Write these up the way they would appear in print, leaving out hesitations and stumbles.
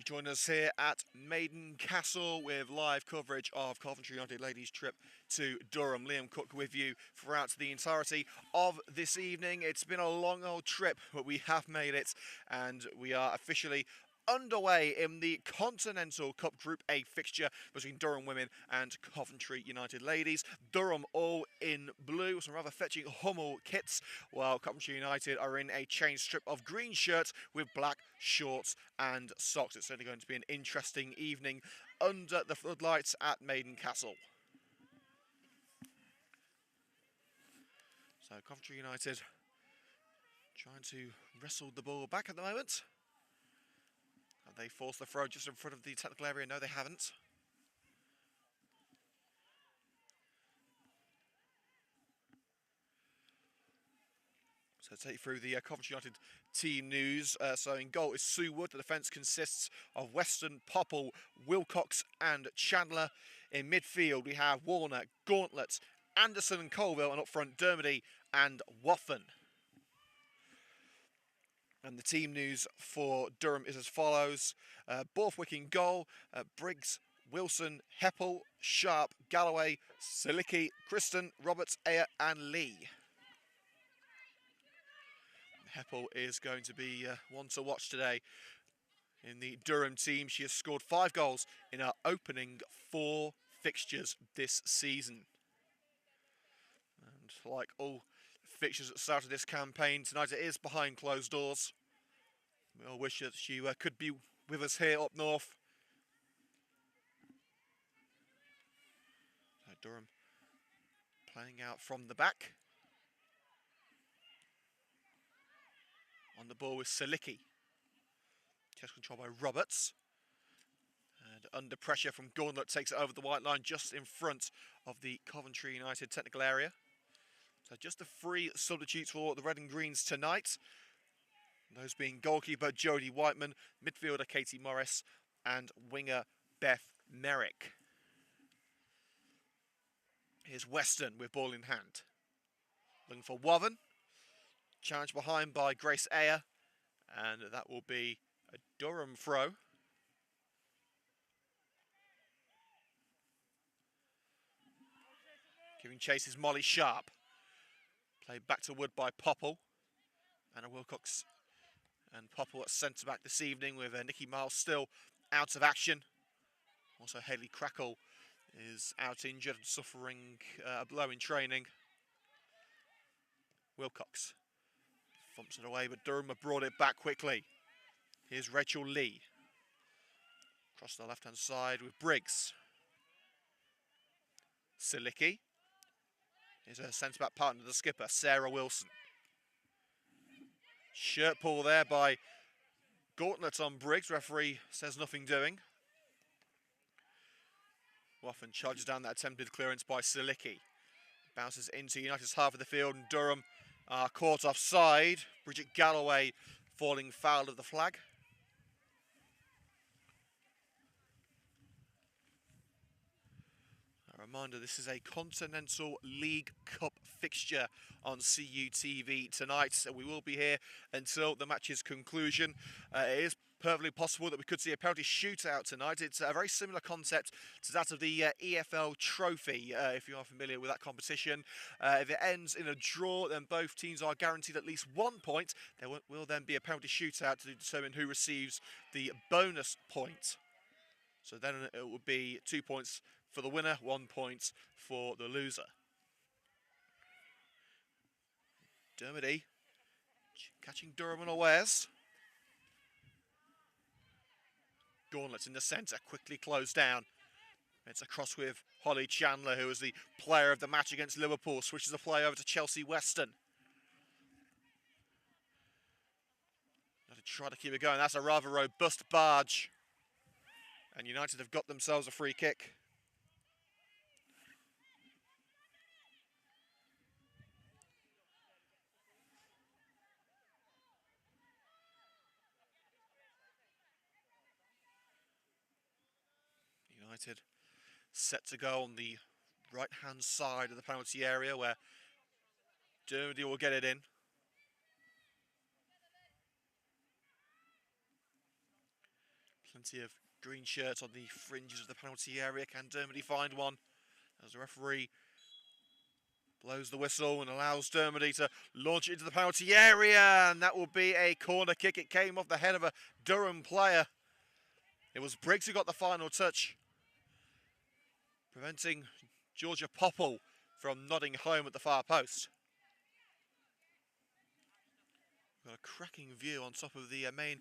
Join us here at Maiden Castle with live coverage of Coventry United Ladies' trip to Durham. Liam Cook with you throughout the entirety of this evening. It's been a long old trip, but we have made it, and we are officially underway in the Continental Cup Group A fixture between Durham Women and Coventry United Ladies. Durham all in blue, some rather fetching Hummel kits, while Coventry United are in a chain strip of green shirts with black shorts and socks. It's certainly going to be an interesting evening under the floodlights at Maiden Castle. So Coventry United trying to wrestle the ball back at the moment. Have they forced the throw just in front of the technical area? No, they haven't. So take you through the Coventry United team news. So in goal is Sue Wood. The defence consists of Weston, Popple, Wilcox and Chandler. In midfield we have Warner, Gauntlet, Anderson and Colville, and up front Dermody and Waffen. And the team news for Durham is as follows. Borthwick in goal, Briggs, Wilson, Heppel, Sharp, Galloway, Silicki, Kristen, Roberts, Ayer and Lee. Heppel is going to be one to watch today in the Durham team. She has scored 5 goals in her opening 4 fixtures this season. And like all fixtures at the start of this campaign, tonight it is behind closed doors. We all wish that she could be with us here up north. So Durham playing out from the back. On the ball with Silicki. Chest control by Roberts. And under pressure from Gauntlet, takes it over the white line just in front of the Coventry United technical area. So just the 3 substitutes for the Red and Greens tonight. Those being goalkeeper Jodie Whiteman, midfielder Katie Morris, and winger Beth Merrick. Here's Weston with ball in hand. Looking for Waffen. Challenged behind by Grace Ayer. And that will be a Durham throw. Giving chase is Molly Sharp. Played back to Wood by Popple. Anna Wilcox and Popple at centre-back this evening with Nikki Miles still out of action. Also Hayley Crackle is out injured and suffering a blow in training. Wilcox thumps it away, but Durham have brought it back quickly. Here's Rachel Lee. Across the left-hand side with Briggs. Silicki. Here's her centre-back partner, the skipper, Sarah Wilson. Shirt pull there by Gauntlet on Briggs. Referee says nothing doing. Waffen charges down that attempted clearance by Silicki. Bounces into United's half of the field, and Durham are caught offside. Bridget Galloway falling foul of the flag. A reminder, this is a Continental League Cup fixture on CUTV tonight, so we will be here until the match's conclusion. It is perfectly possible that we could see a penalty shootout tonight. It's a very similar concept to that of the EFL Trophy, if you are familiar with that competition. If it ends in a draw, then both teams are guaranteed at least 1 point. There will then be a penalty shootout to determine who receives the bonus point. So then it will be 2 points for the winner, 1 point for the loser. Dermody catching Durham unawares. Gauntlet in the centre, quickly closed down. It's across with Holly Chandler, who was the player of the match against Liverpool. Switches the play over to Chelsea Weston. Got to try to keep it going. That's a rather robust barge. And United have got themselves a free kick. United set to go on the right-hand side of the penalty area where Dermody will get it in. Plenty of green shirts on the fringes of the penalty area. Can Dermody find one? As the referee blows the whistle and allows Dermody to launch it into the penalty area, and that will be a corner kick. It came off the head of a Durham player. It was Briggs who got the final touch, preventing Georgia Popple from nodding home at the far post. We've got a cracking view on top of the main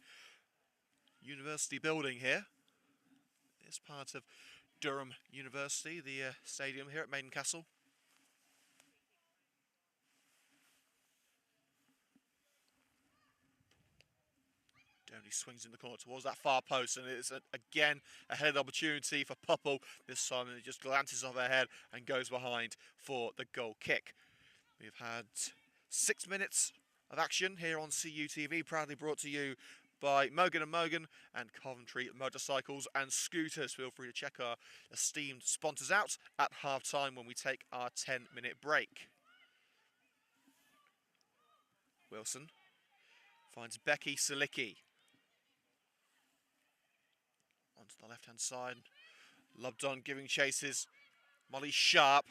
university building here. It's part of Durham University, the stadium here at Maiden Castle. Dermody swings in the corner towards that far post, and it's again a headed opportunity for Popple. This time it just glances off her head and goes behind for the goal kick. We've had 6 minutes of action here on CUTV, proudly brought to you by Mogan & Mogan and Coventry Motorcycles and Scooters. Feel free to check our esteemed sponsors out at half-time when we take our 10-minute break. Wilson finds Becky Salicki. Onto the left-hand side. Lobdon giving chases. Molly Sharp.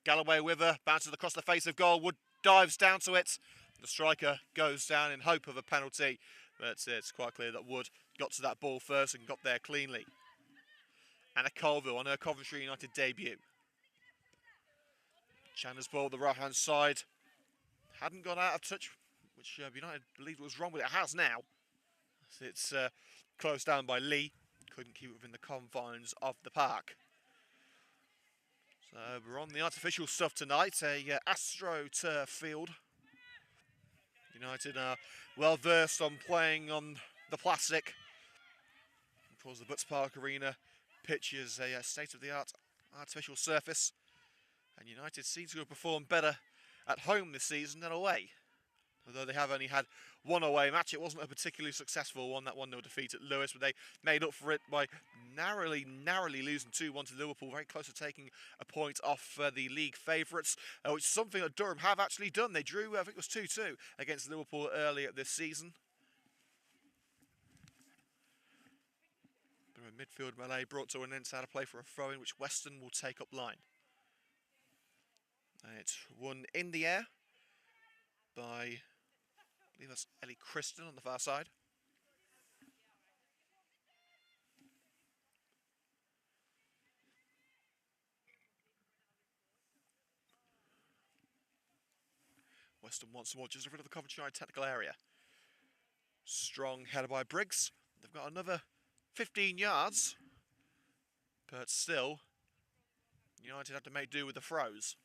Galloway with her. Bounces across the face of goal. Wood dives down to it. The striker goes down in hope of a penalty. But it's quite clear that Wood got to that ball first and got there cleanly. Anna Colville on her Coventry United debut. Chandler's ball, the right-hand side. Hadn't gone out of touch, which United believed was wrong, but it has now. It's closed down by Lee. Couldn't keep it within the confines of the park. So we're on the artificial stuff tonight, a AstroTurf field. United are well versed on playing on the plastic. Of course, the Butts Park Arena pitch is a state-of-the-art artificial surface, and United seem to have performed better at home this season than away. Although they have only had one away match, it wasn't a particularly successful one, that 1-0 defeat at Lewes, but they made up for it by narrowly losing 2-1 to Liverpool, very close to taking a point off the league favourites, which is something that Durham have actually done. They drew, I think it was 2-2 against Liverpool earlier this season. But a midfield melee brought to an inside of play for a throw-in, which Weston will take up line. And it's won in the air by, I believe that's Ellie Kristen on the far side. Weston once more, just rid of the Coventry United technical area. Strong header by Briggs. They've got another 15 yards, but still, United have to make do with the throws.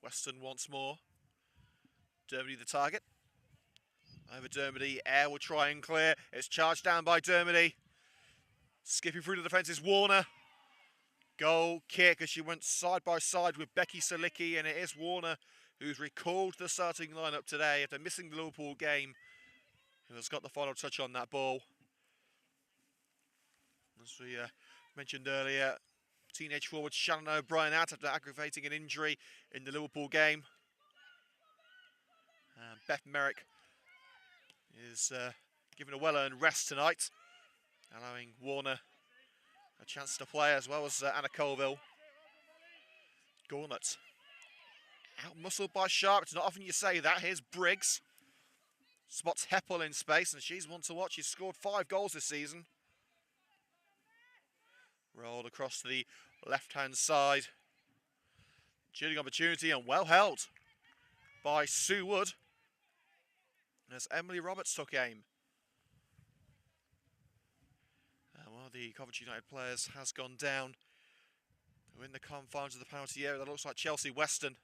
Weston once more. Dermody the target. Over Dermody. Air will try and clear. It's charged down by Dermody. Skipping through the defence is Warner. Goal kick as she went side by side with Becky Salicki, and it is Warner who's recalled the starting lineup today after missing the Liverpool game, who has got the final touch on that ball. As we mentioned earlier, teenage forward Shannon O'Brien out after aggravating an injury in the Liverpool game. Beth Merrick is given a well-earned rest tonight, allowing Warner a chance to play, as well as Anna Colville. Gauntlet out-muscled by Sharp. It's not often you say that. Here's Briggs. Spots Heppel in space, and she's one to watch. She's scored 5 goals this season. Rolled across to the left-hand side. Shooting opportunity and well held by Sue Wood. As Emily Roberts took aim. One of the Coventry United players has gone down. We're in the confines of the penalty area. That looks like Chelsea Weston.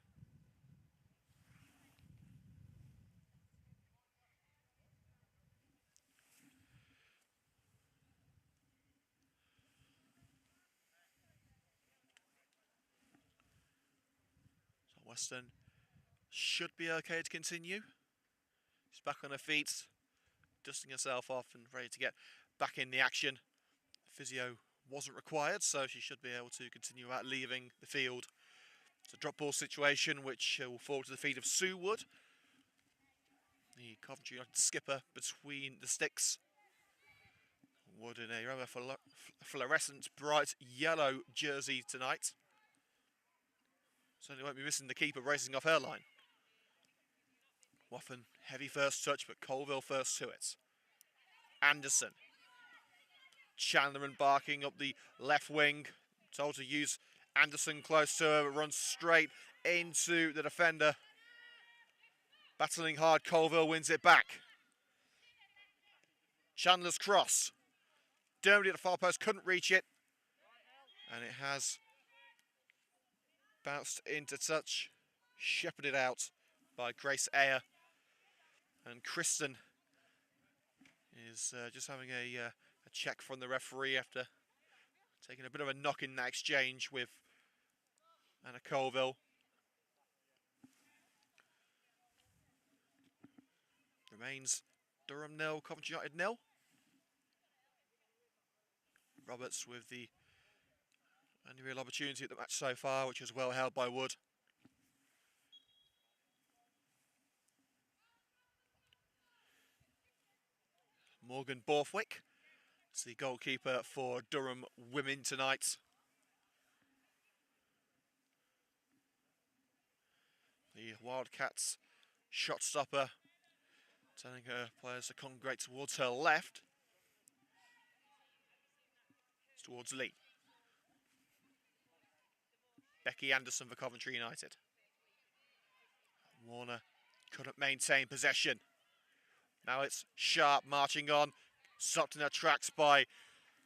So Weston should be okay to continue. She's back on her feet, dusting herself off and ready to get back in the action. Physio wasn't required, so she should be able to continue without leaving the field. It's a drop ball situation which will fall to the feet of Sue Wood. The Coventry United skipper between the sticks. Wood in a rather fluorescent bright yellow jersey tonight. Certainly won't be missing the keeper racing off her line. Waffen, heavy first touch, but Colville first to it. Anderson. Chandler embarking up the left wing. Told to use Anderson close to her, runs straight into the defender. Battling hard, Colville wins it back. Chandler's cross. Dermody at the far post, couldn't reach it. And it has bounced into touch, shepherded out by Grace Ayer. And Kristen is just having a check from the referee after taking a bit of a knock in that exchange with Anna Colville. Remains Durham 0, Coventry United 0. Roberts with the only real opportunity at the match so far, which was well held by Wood. Morgan Borthwick is the goalkeeper for Durham Women tonight. The Wildcats shot stopper, telling her players to congregate towards her left. It's towards Lee. Becky Anderson for Coventry United. Warner couldn't maintain possession. Now it's Sharp marching on, stopped in her tracks by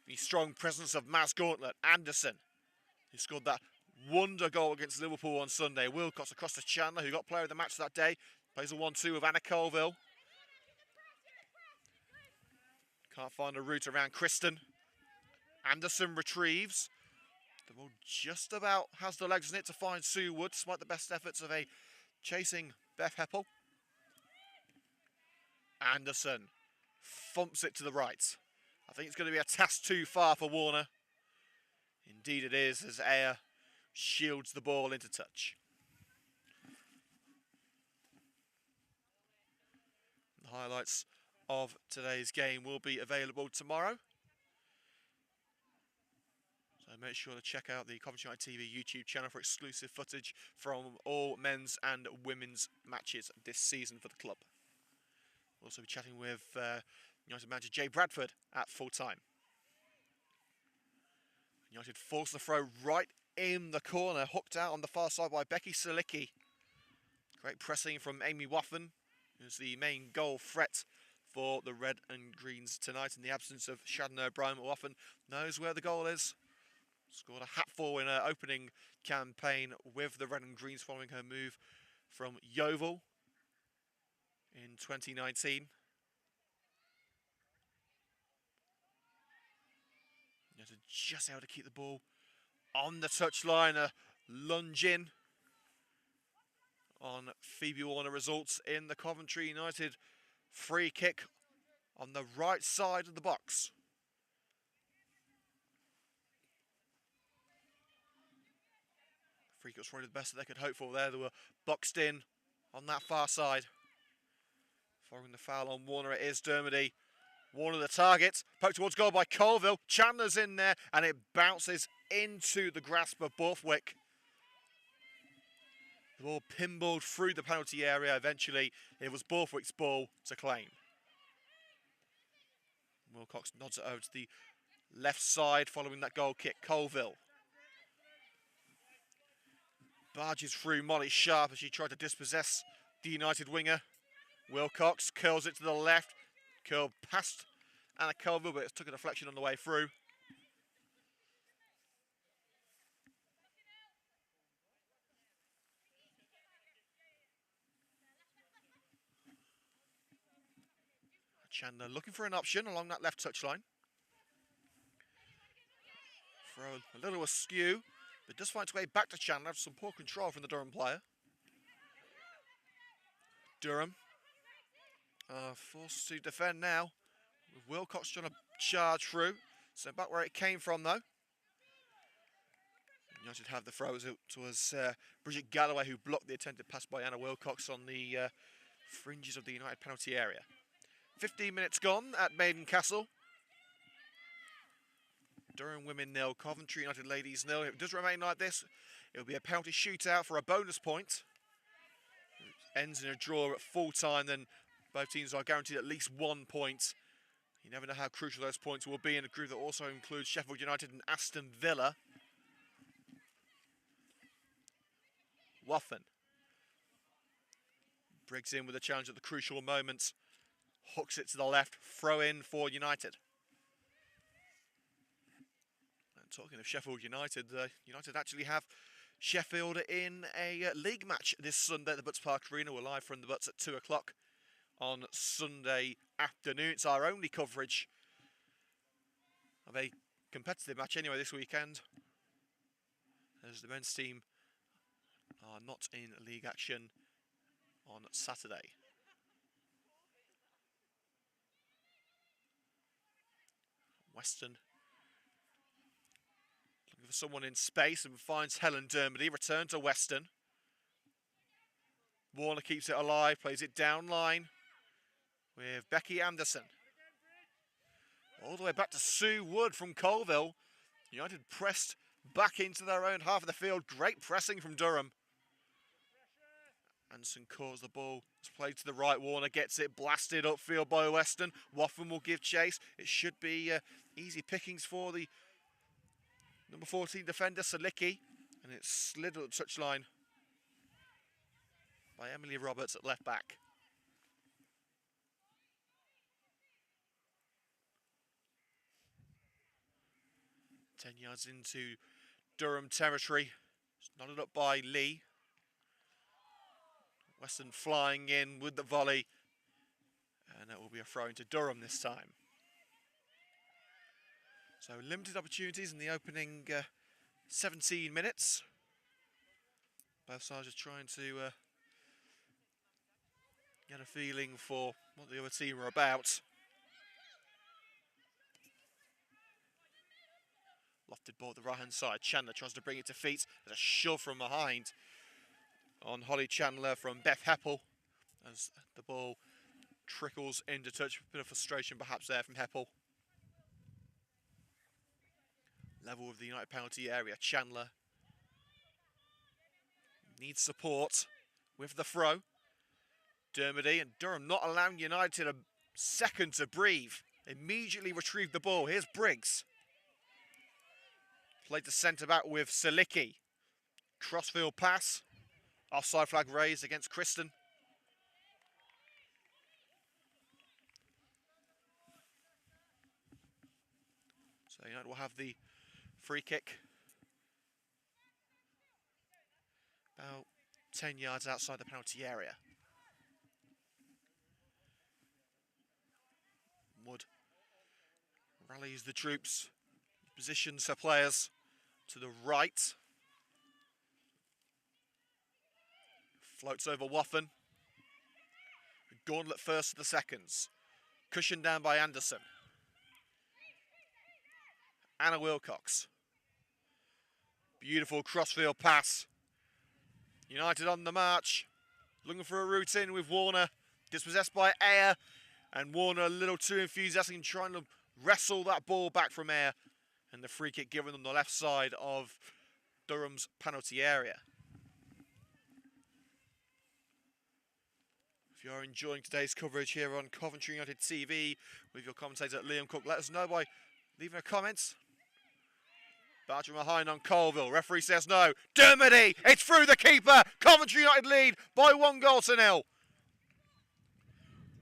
the strong presence of Maz Gauntlet. Anderson, who scored that wonder goal against Liverpool on Sunday. Wilcox across to Chandler, who got player of the match that day. Plays a 1-2 with Anna Colville. Can't find a route around Kristen. Anderson retrieves. The ball just about has the legs in it to find Sue Wood, despite the best efforts of a chasing Beth Heppel. Anderson thumps it to the right. I think it's going to be a task too far for Warner. Indeed it is, as Ayer shields the ball into touch. The highlights of today's game will be available tomorrow. So make sure to check out the Coventry United TV YouTube channel for exclusive footage from all men's and women's matches this season for the club. We'll also be chatting with United manager Jay Bradford at full time. United force the throw right in the corner, hooked out on the far side by Becky Salicki. Great pressing from Amy Waffen, who's the main goal threat for the red and greens tonight in the absence of Shannon O'Brien. Waffen knows where the goal is. Scored a hatful in her opening campaign with the red and greens following her move from Yeovil in 2019. United just able to keep the ball on the touchline, a lunge in on Phoebe Warner results in the Coventry United free kick on the right side of the box. Free kick was probably the best that they could hope for there. They were boxed in on that far side. Following the foul on Warner, it is Dermody. Warner the target, poked towards goal by Colville. Chandler's in there, and it bounces into the grasp of Borthwick. The ball pinballed through the penalty area. Eventually, it was Borthwick's ball to claim. Wilcox nods it over to the left side following that goal kick. Colville barges through Molly Sharp as she tried to dispossess the United winger. Wilcox curls it to the left. Curled past Anna Colville, but it took a deflection on the way through. Chandler looking for an option along that left touchline. Throw a little askew, but does find its way back to Chandler after some poor control from the Durham player. Durham forced to defend now, with Wilcox trying to charge through. So back where it came from though. United have the throws. It was Bridget Galloway who blocked the attempted pass by Anna Wilcox on the fringes of the United penalty area. 15 minutes gone at Maiden Castle. Durham Women 0, Coventry United Ladies 0. If it does remain like this, it will be a penalty shootout for a bonus point. It ends in a draw at full time, then both teams are guaranteed at least 1 point. You never know how crucial those points will be in a group that also includes Sheffield United and Aston Villa. Waffen. Briggs in with a challenge at the crucial moment. Hooks it to the left. Throw in for United. And talking of Sheffield United, United actually have Sheffield in a league match this Sunday at the Butts Park Arena. We're live from the Butts at 2 o'clock on Sunday afternoon. It's our only coverage of a competitive match anyway this weekend, as the men's team are not in league action on Saturday. Weston looking for someone in space and finds Helen Dermody. Return to Weston. Warner keeps it alive, plays it down line with Becky Anderson. All the way back to Sue Wood from Colville. United pressed back into their own half of the field. Great pressing from Durham. Anderson calls the ball. It's played to the right. Warner gets it blasted upfield by Weston. Waffen will give chase. It should be easy pickings for the number 14 defender, Salicki. And it's slid at the touchline by Emily Roberts at left back. Ten yards into Durham territory. It's knotted up by Lee. Weston flying in with the volley. And that will be a throw into Durham this time. So limited opportunities in the opening 17 minutes. Both sides are trying to get a feeling for what the other team are about. Lofted ball at the right-hand side. Chandler tries to bring it to feet. There's a shove from behind on Holly Chandler from Beth Heppel as the ball trickles into touch. A bit of frustration perhaps there from Heppel. Level of the United penalty area. Chandler needs support with the throw. Dermody and Durham not allowing United a second to breathe. Immediately retrieve the ball. Here's Briggs. Played to centre back with Salicki. Crossfield pass. Offside flag raised against Kristen. So United will have the free kick. About 10 yards outside the penalty area. Wood rallies the troops. Positions her players to the right. Floats over Waffen. Gauntlet first to the seconds. Cushioned down by Anderson. Anna Wilcox. Beautiful crossfield pass. United on the march. Looking for a route in with Warner. Dispossessed by Ayer. And Warner a little too enthusiastic in trying to wrestle that ball back from Ayer. And the free kick given on the left side of Durham's penalty area. If you're enjoying today's coverage here on Coventry United TV with your commentator Liam Cook, let us know by leaving a comment. Bartram behind on Colville. Referee says no. Dermody! It's through the keeper! Coventry United lead by 1-0.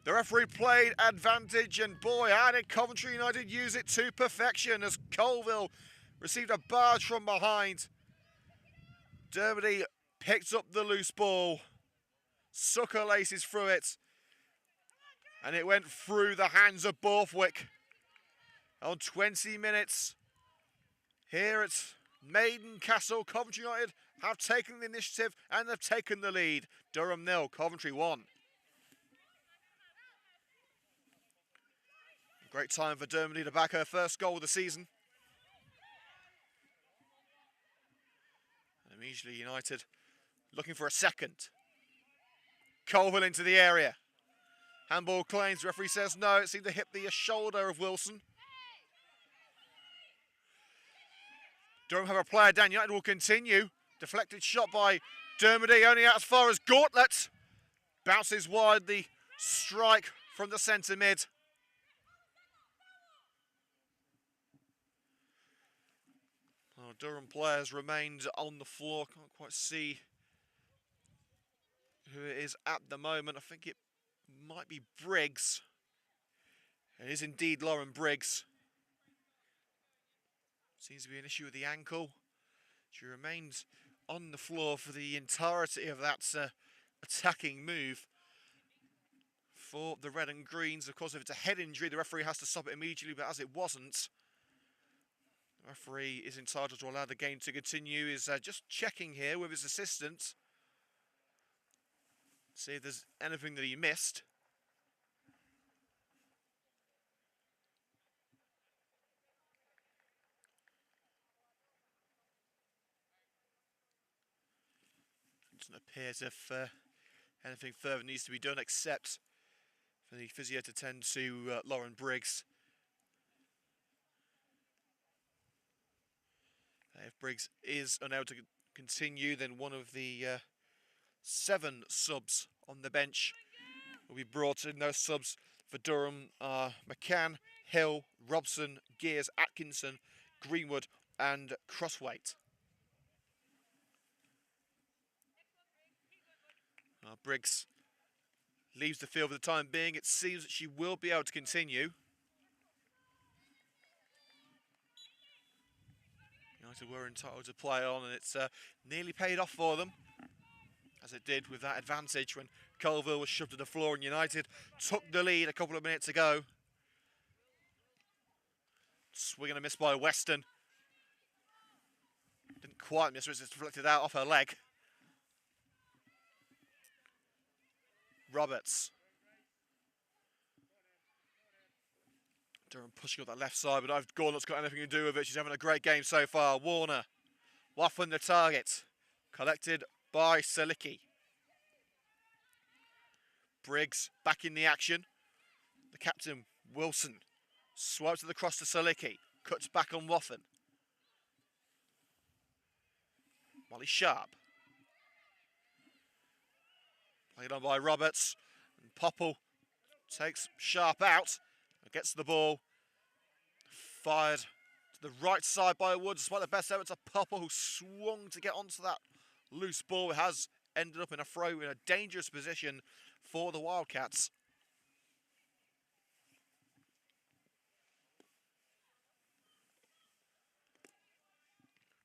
The referee played advantage, and boy, how did Coventry United use it to perfection as Colville received a barge from behind. Dermody picked up the loose ball. Sucker laces through it. And it went through the hands of Borthwick. On 20 minutes, here at Maiden Castle, Coventry United have taken the initiative and have taken the lead. Durham 0, Coventry 1. Great time for Dermody to back her first goal of the season. And immediately United looking for a second. Colville into the area. Handball claims, referee says no, it seemed to hit the shoulder of Wilson. Durham have a player down, United will continue. Deflected shot by Dermody, only out as far as Gauntlet. Bounces wide, the strike from the centre mid. Oh, Durham players remained on the floor, can't quite see who it is at the moment. I think it might be Briggs. It is indeed Lauren Briggs. Seems to be an issue with the ankle. She remains on the floor for the entirety of that attacking move for the red and greens. Of course, if it's a head injury, the referee has to stop it immediately, but as it wasn't, the referee is entitled to allow the game to continue. Is just checking here with his assistant. See if there's anything that he missed. Doesn't appear as if anything further needs to be done except for the physio to tend to Lauren Briggs. If Briggs is unable to continue, then one of the 7 subs on the bench will be brought in. Those subs for Durham are McCann, Hill, Robson, Gears, Atkinson, Greenwood and Crosswaite. Briggs leaves the field for the time being. It seems that she will be able to continue. United were entitled to play on, and it's nearly paid off for them, as it did with that advantage when Colville was shoved to the floor and United took the lead a couple of minutes ago. Swing and a miss by Weston. Didn't quite miss, it was deflected out off her leg. Roberts. Durham pushing up that left side, but I've Gauntlet's got anything to do with it. She's having a great game so far. Warner. Waffen the target. Collected by Salicki. Briggs back in the action. The captain, Wilson, swipes it across to Salicki. Cuts back on Waffen. Molly Sharp. Played on by Roberts. And Popple takes Sharp out. Gets the ball. Fired to the right side by Woods. Despite the best efforts of Popple, who swung to get onto that loose ball. It has ended up in a throw in a dangerous position for the Wildcats.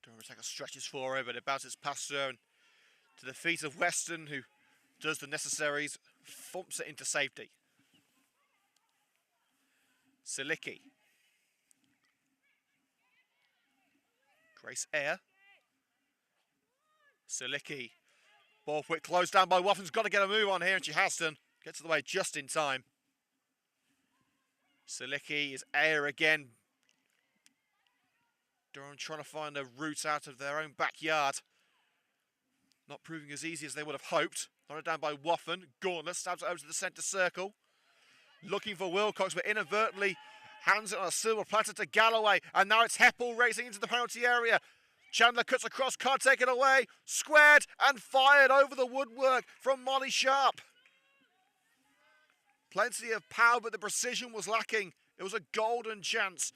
Durham attacker stretches for her, but it bounces past her and to the feet of Weston, who does the necessaries, thumps it into safety. Salicki. Grace Eyre. Salicki. Ball quick, closed down by Waffen's got to get a move on here, and she has done. Gets to the way just in time. Salicki is Eyre again. Durham trying to find a route out of their own backyard. Not proving as easy as they would have hoped. Knocked down by Waffen. Gauntlet stabs it over to the centre circle. Looking for Wilcox, but inadvertently hands it on a silver platter to Galloway. And now it's Heppel racing into the penalty area. Chandler cuts across, can't take it away. Squared and fired over the woodwork from Molly Sharp. Plenty of power, but the precision was lacking. It was a golden chance.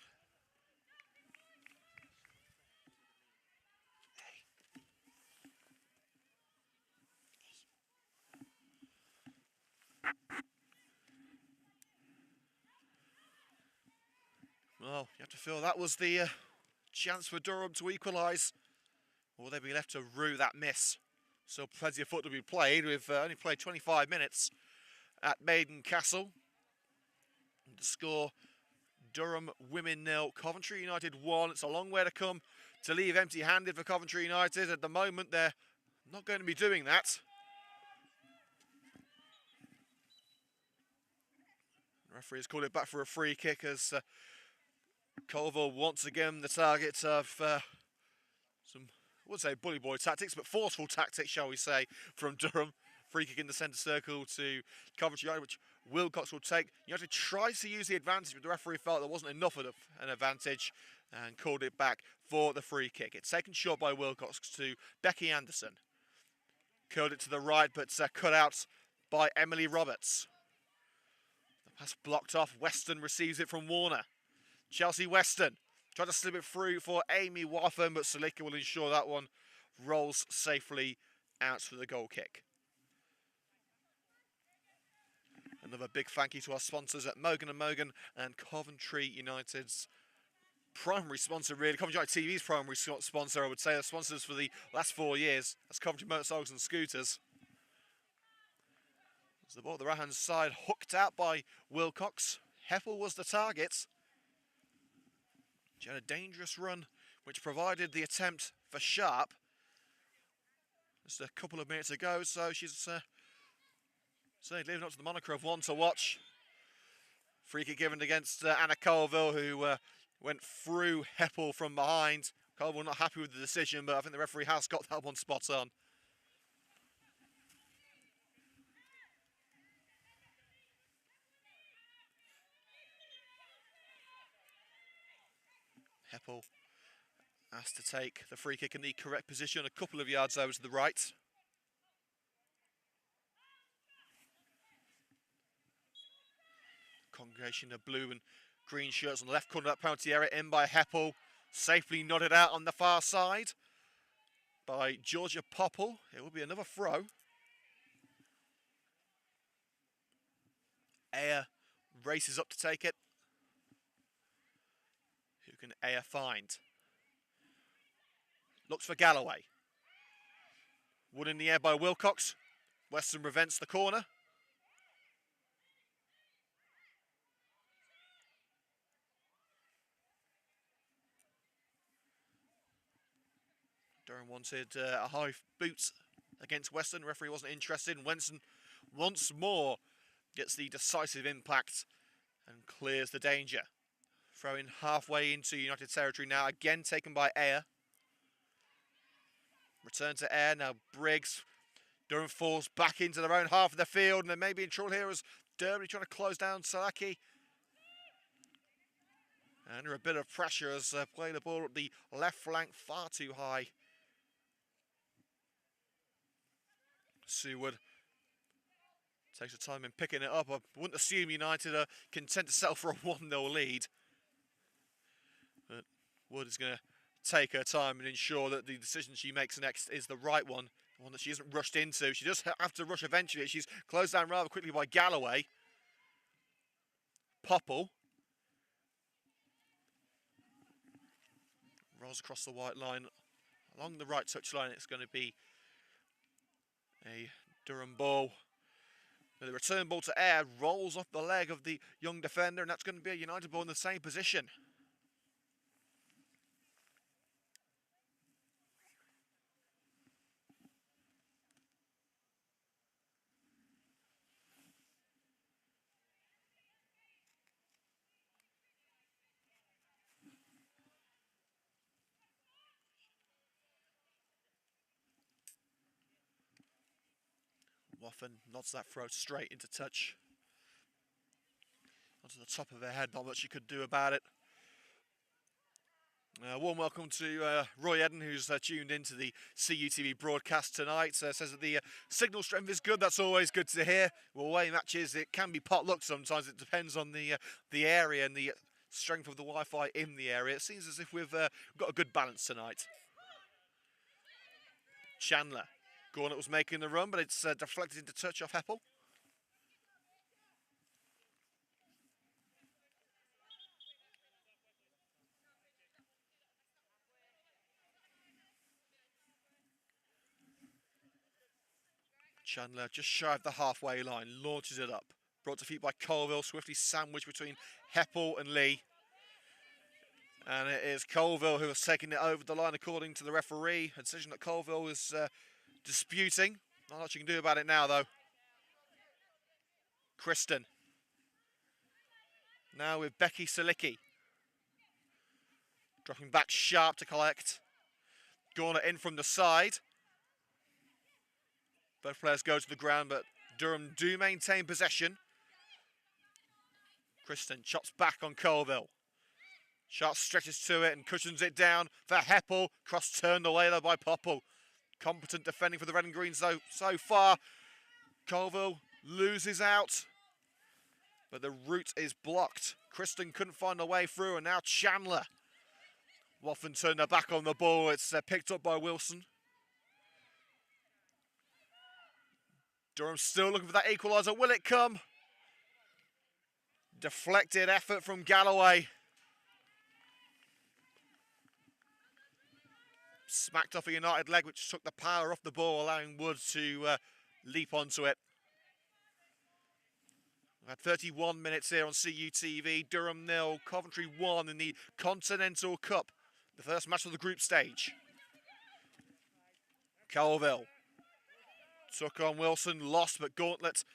Well, you have to feel that was the chance for Durham to equalise. Or will they be left to rue that miss? So plenty of foot to be played. We've only played 25 minutes at Maiden Castle. And the score, Durham Women 0, Coventry United 1. It's a long way to come to leave empty-handed for Coventry United. At the moment, they're not going to be doing that. The referee has called it back for a free kick as Colville once again the target of some, I would say bully boy tactics, but forceful tactics, shall we say, from Durham. Free kick in the centre circle to Coventry United, which Wilcox will take. United tries to use the advantage, but the referee felt there wasn't enough of an advantage and called it back for the free kick. It's taken short by Wilcox to Becky Anderson. Curled it to the right, but cut out by Emily Roberts. The pass blocked off. Weston receives it from Warner. Chelsea Weston tried to slip it through for Amy Waffen, but Salika will ensure that one rolls safely out for the goal kick. Another big thank you to our sponsors at Mogan & Mogan and Coventry United's primary sponsor, really. Coventry United TV's primary sponsor, I would say. The sponsors for the last 4 years. That's Coventry Motorcycles and Scooters. As the ball at the right-hand side, hooked out by Wilcox. Heppel was the target. She had a dangerous run, which provided the attempt for Sharp. Just a couple of minutes ago, so she's certainly living up to the moniker of one to watch. Free kick given against Anna Colville, who went through Heppel from behind. Colville not happy with the decision, but I think the referee has got that one spot on. Heppel asked to take the free kick in the correct position, a couple of yards over to the right. Congregation of blue and green shirts on the left corner of that penalty area, in by Heppel. Safely nodded out on the far side by Georgia Popple. It will be another throw. Ayer races up to take it. Who can Ayer find? Looks for Galloway. Wood in the air by Wilcox. Weston prevents the corner. Durham wanted a high boot against Weston. Referee wasn't interested, and Weston once more gets the decisive impact and clears the danger. Throwing halfway into United territory now, again taken by Ayer. Return to Ayer, now Briggs. Durham falls back into their own half of the field, and they may be in trouble here as Derby trying to close down Salaki. And under a bit of pressure as playing the ball at the left flank far too high. Seward takes the time in picking it up. I wouldn't assume United are content to settle for a 1-0 lead. But Wood is going to take her time and ensure that the decision she makes next is the right one. The one that she isn't rushed into. She does have to rush eventually. She's closed down rather quickly by Galloway. Popple rolls across the white line. Along the right touchline, it's going to be a Durham ball. The return ball to Ayer rolls off the leg of the young defender, and that's going to be a United ball in the same position. Waffen nods that throw straight into touch. Onto the top of her head, not much she could do about it. Warm welcome to Roy Eden, who's tuned into the CUTV broadcast tonight. Says that the signal strength is good. That's always good to hear. Well, away matches, it can be pot-luck sometimes. It depends on the area and the strength of the Wi-Fi in the area. It seems as if we've got a good balance tonight. Chandler. Gornett was making the run, but it's deflected into touch off Heppel. Chandler just shy of the halfway line, launches it up. Brought to feet by Colville, swiftly sandwiched between Heppel and Lee. And it is Colville who has taken it over the line according to the referee. A decision that Colville is disputing. Not much you can do about it now, though. Kristen. Now with Becky Salicki. Dropping back sharp to collect. Gornett in from the side. Both players go to the ground, but Durham do maintain possession. Kristen chops back on Colville. Sharp stretches to it and cushions it down for Heppel. Cross turned away though by Popple. Competent defending for the red and green so far. Colville loses out, but the route is blocked. Kristen couldn't find a way through, and now Chandler. Woffen turned her back on the ball. It's picked up by Wilson. Durham still looking for that equaliser. Will it come? Deflected effort from Galloway. Smacked off a United leg, which took the power off the ball, allowing Wood to leap onto it. We've had 31 minutes here on CUTV. Durham 0, Coventry 1 in the Continental Cup, the first match of the group stage. Colville took on Wilson, lost, but Gauntlet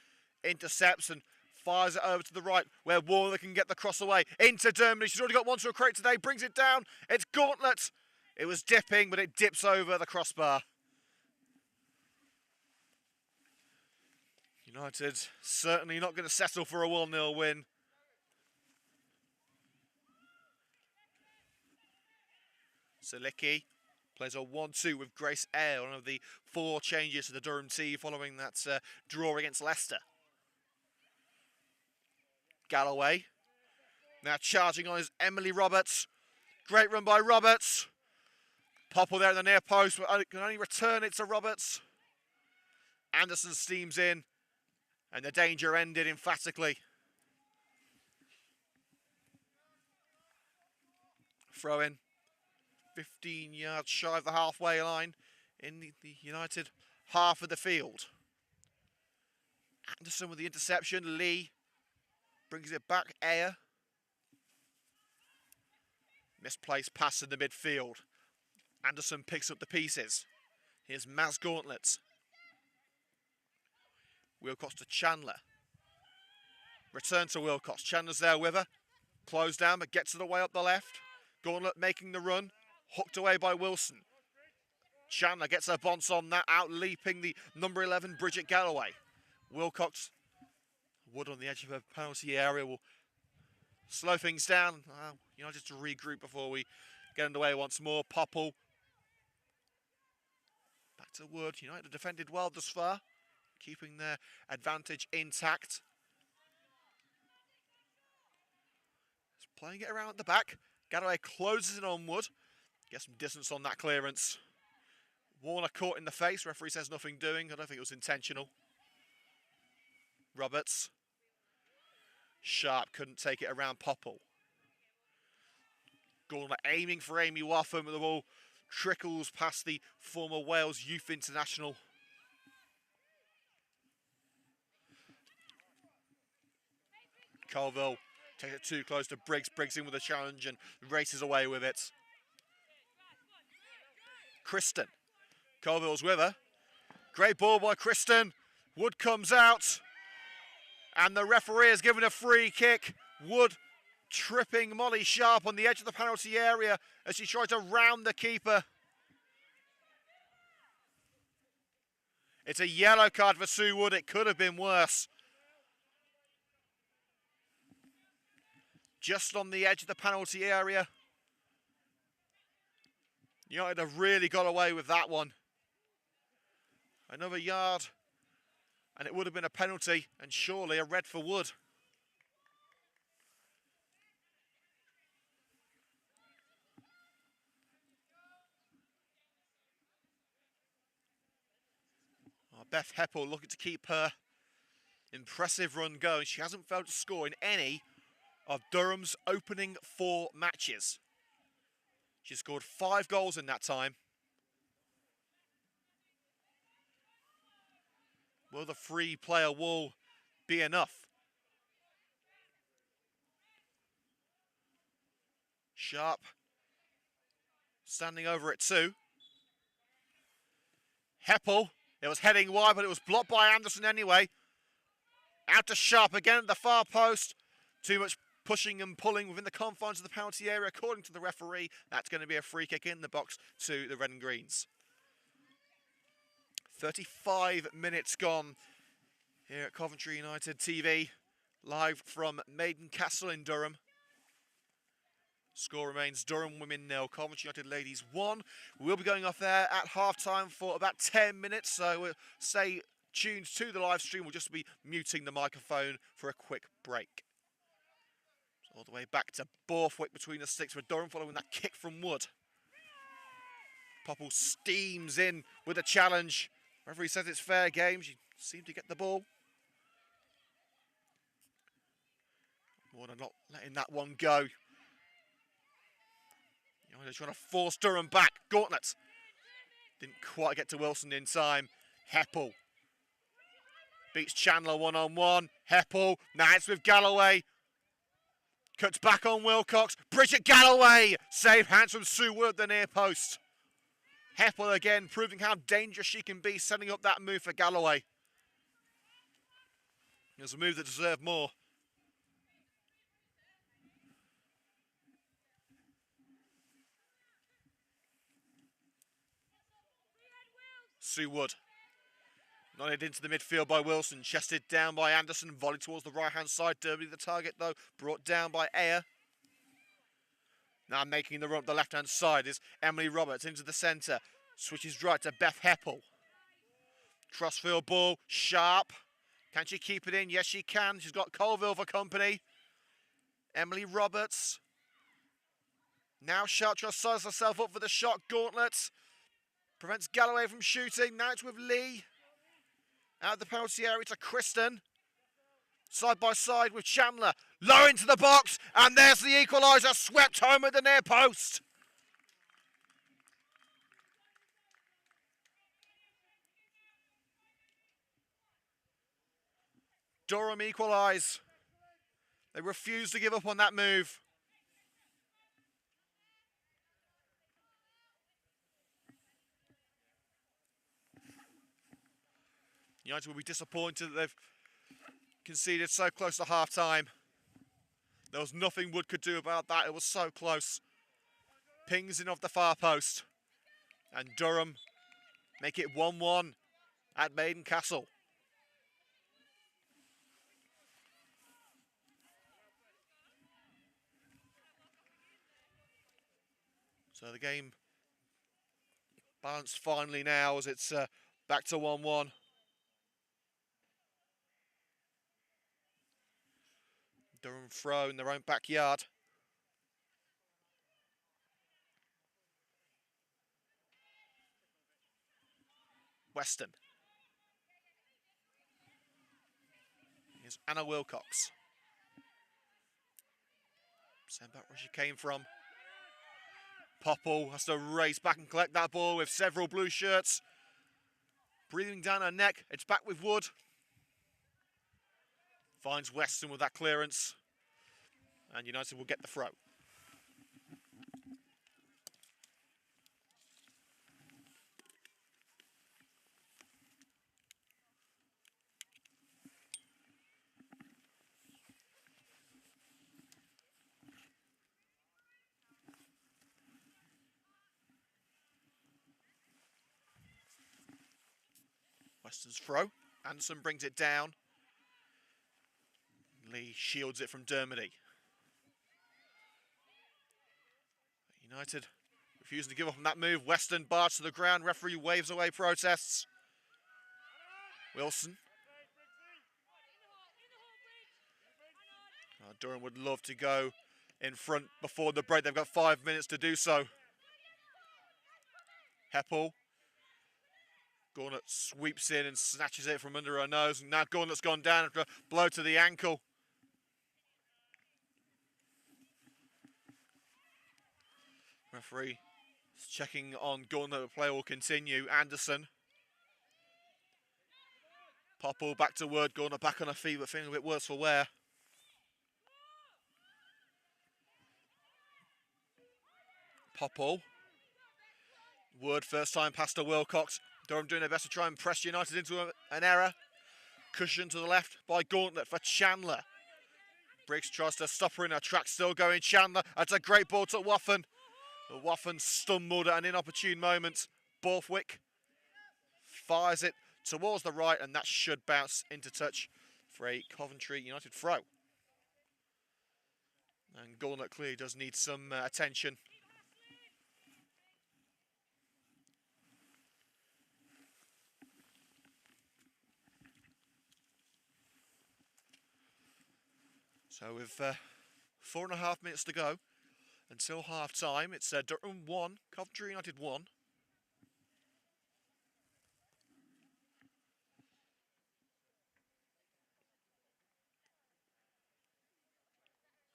intercepts and fires it over to the right, where Warner can get the cross away into Dermody. She's already got one to a crate today, brings it down. It's Gauntlet. It was dipping, but it dips over the crossbar. United certainly not going to settle for a 1-0 win. Selicki plays a 1-2 with Grace Eyre, one of the 4 changes to the Durham team following that draw against Leicester. Galloway now charging on is Emily Roberts. Great run by Roberts. Popple there in the near post, but can only return it to Roberts. Anderson steams in, and the danger ended emphatically. Throw in, 15 yards shy of the halfway line in the United half of the field. Anderson with the interception. Lee brings it back. Eyre. Misplaced pass in the midfield. Anderson picks up the pieces. Here's Maz Gauntlet. Wilcox to Chandler. Return to Wilcox. Chandler's there with her. Closed down, but gets it away up the left. Gauntlet making the run. Hooked away by Wilson. Chandler gets her bonce on that, out leaping the number 11, Bridget Galloway. Wilcox, Wood on the edge of her penalty area, will slow things down. Just to regroup before we get underway once more. Popple. Back to Wood. United defended well thus far, keeping their advantage intact. Just playing it around at the back. Galloway closes it on Wood. Get some distance on that clearance. Warner caught in the face. Referee says nothing doing. I don't think it was intentional. Roberts. Sharp couldn't take it around Popple. Gauntlet aiming for Amy Woffen, but the ball trickles past the former Wales Youth International. Colville takes it too close to Briggs. Briggs in with a challenge and races away with it. Kristen. Colville's with her. Great ball by Kristen. Wood comes out. And the referee has given a free kick. Wood tripping Molly Sharp on the edge of the penalty area as she tries to round the keeper. It's a yellow card for Sue Wood. It could have been worse. Just on the edge of the penalty area. United have really got away with that one. Another yard, and it would have been a penalty, and surely a red for Wood. Beth Heppel looking to keep her impressive run going. She hasn't failed to score in any of Durham's opening 4 matches. She scored 5 goals in that time. Will the free player wall be enough? Sharp standing over it too. Heppel, it was heading wide, but it was blocked by Anderson anyway. Out to Sharp again at the far post. Too much pushing and pulling within the confines of the penalty area. According to the referee, that's going to be a free kick in the box to the Red and Greens. 35 minutes gone here at Coventry United TV. live from Maiden Castle in Durham. Score remains Durham Women 0, Coventry United Ladies 1. We'll be going off there at half-time for about 10 minutes, so we'll stay tuned to the live stream. We'll just be muting the microphone for a quick break. So all the way back to Borthwick between the sticks with Durham following that kick from Wood. Popple steams in with a challenge. Referee says it's fair game. She seemed to get the ball. Warner not letting that one go. They're trying to force Durham back. Gauntlet didn't quite get to Wilson in time. Heppel beats Chandler one-on-one. Heppel, now it's with Galloway. Cuts back on Wilcox. Bridget Galloway! Save hands from Sue Wood at the near post. Heppel again proving how dangerous she can be, setting up that move for Galloway. It was a move that deserved more. Sue Wood. Nodded into the midfield by Wilson. Chested down by Anderson. Volleyed towards the right-hand side. Derby the target, though. Brought down by Ayer. Now making the run up the left-hand side is Emily Roberts into the centre. Switches right to Beth Heppel. Crossfield ball. Sharp. Can she keep it in? Yes, she can. She's got Colville for company. Emily Roberts. Now Sharp tries to size herself up for the shot. Gauntlet. Prevents Galloway from shooting. Now it's with Lee. Out of the penalty area to Kristen. Side by side with Chandler. Low into the box. And there's the equaliser. Swept home at the near post. Durham equalise. They refuse to give up on that move. United will be disappointed that they've conceded so close to half-time. There was nothing Wood could do about that. It was so close. Pings in off the far post. And Durham make it 1-1 at Maiden Castle. So the game balanced finally now as it's back to 1-1. Durham throw in their own backyard. Weston. Here's Anna Wilcox. Send back where she came from. Popple has to race back and collect that ball with several blue shirts. Breathing down her neck. It's back with Wood. Finds Weston with that clearance. And United will get the throw. Weston's throw. Anderson brings it down. Lee shields it from Dermody. United refusing to give up on that move. Weston barged to the ground. Referee waves away protests. Wilson. Durham would love to go in front before the break. They've got 5 minutes to do so. Heppel. Gauntlet sweeps in and snatches it from under her nose. And now Gauntlet's gone down after a blow to the ankle. Referee is checking on Gauntlet. The play will continue. Anderson. Popple back to Wood. Gauntlet back on her feet, but feeling a bit worse for wear. Popple. Wood, first time past to Wilcox. Durham doing their best to try and press United into an error. Cushion to the left by Gauntlet for Chandler. Briggs tries to stop her in her track, still going Chandler. That's a great ball to Waffen. Waffen stumbled at an inopportune moment. Borthwick fires it towards the right, and that should bounce into touch for a Coventry United throw. And Gauntlet clearly does need some attention. So with 4.5 minutes to go until half time, it's Durham 1, Coventry United 1.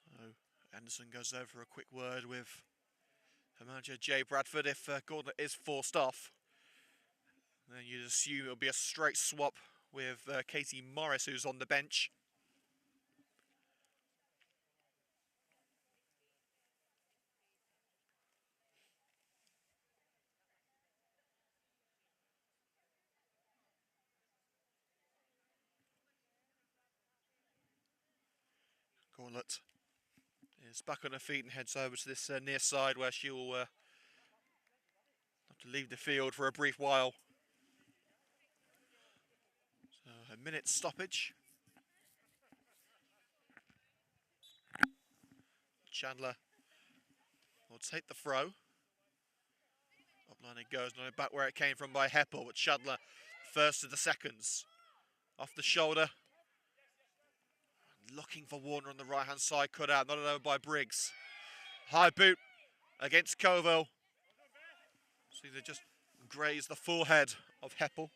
So Anderson goes over for a quick word with her manager Jay Bradford. If Gauntlet is forced off, then you'd assume it'll be a straight swap with Katie Morris, who's on the bench. Gauntlet is back on her feet and heads over to this near side where she'll have to leave the field for a brief while. So a minute stoppage. Chandler will take the throw. Upline it goes, not back where it came from by Heppel, but Chandler first of the seconds. Off the shoulder. Looking for Warner on the right-hand side, cut out, not over by Briggs. High boot against Coville. See, they just graze the forehead of Heppel.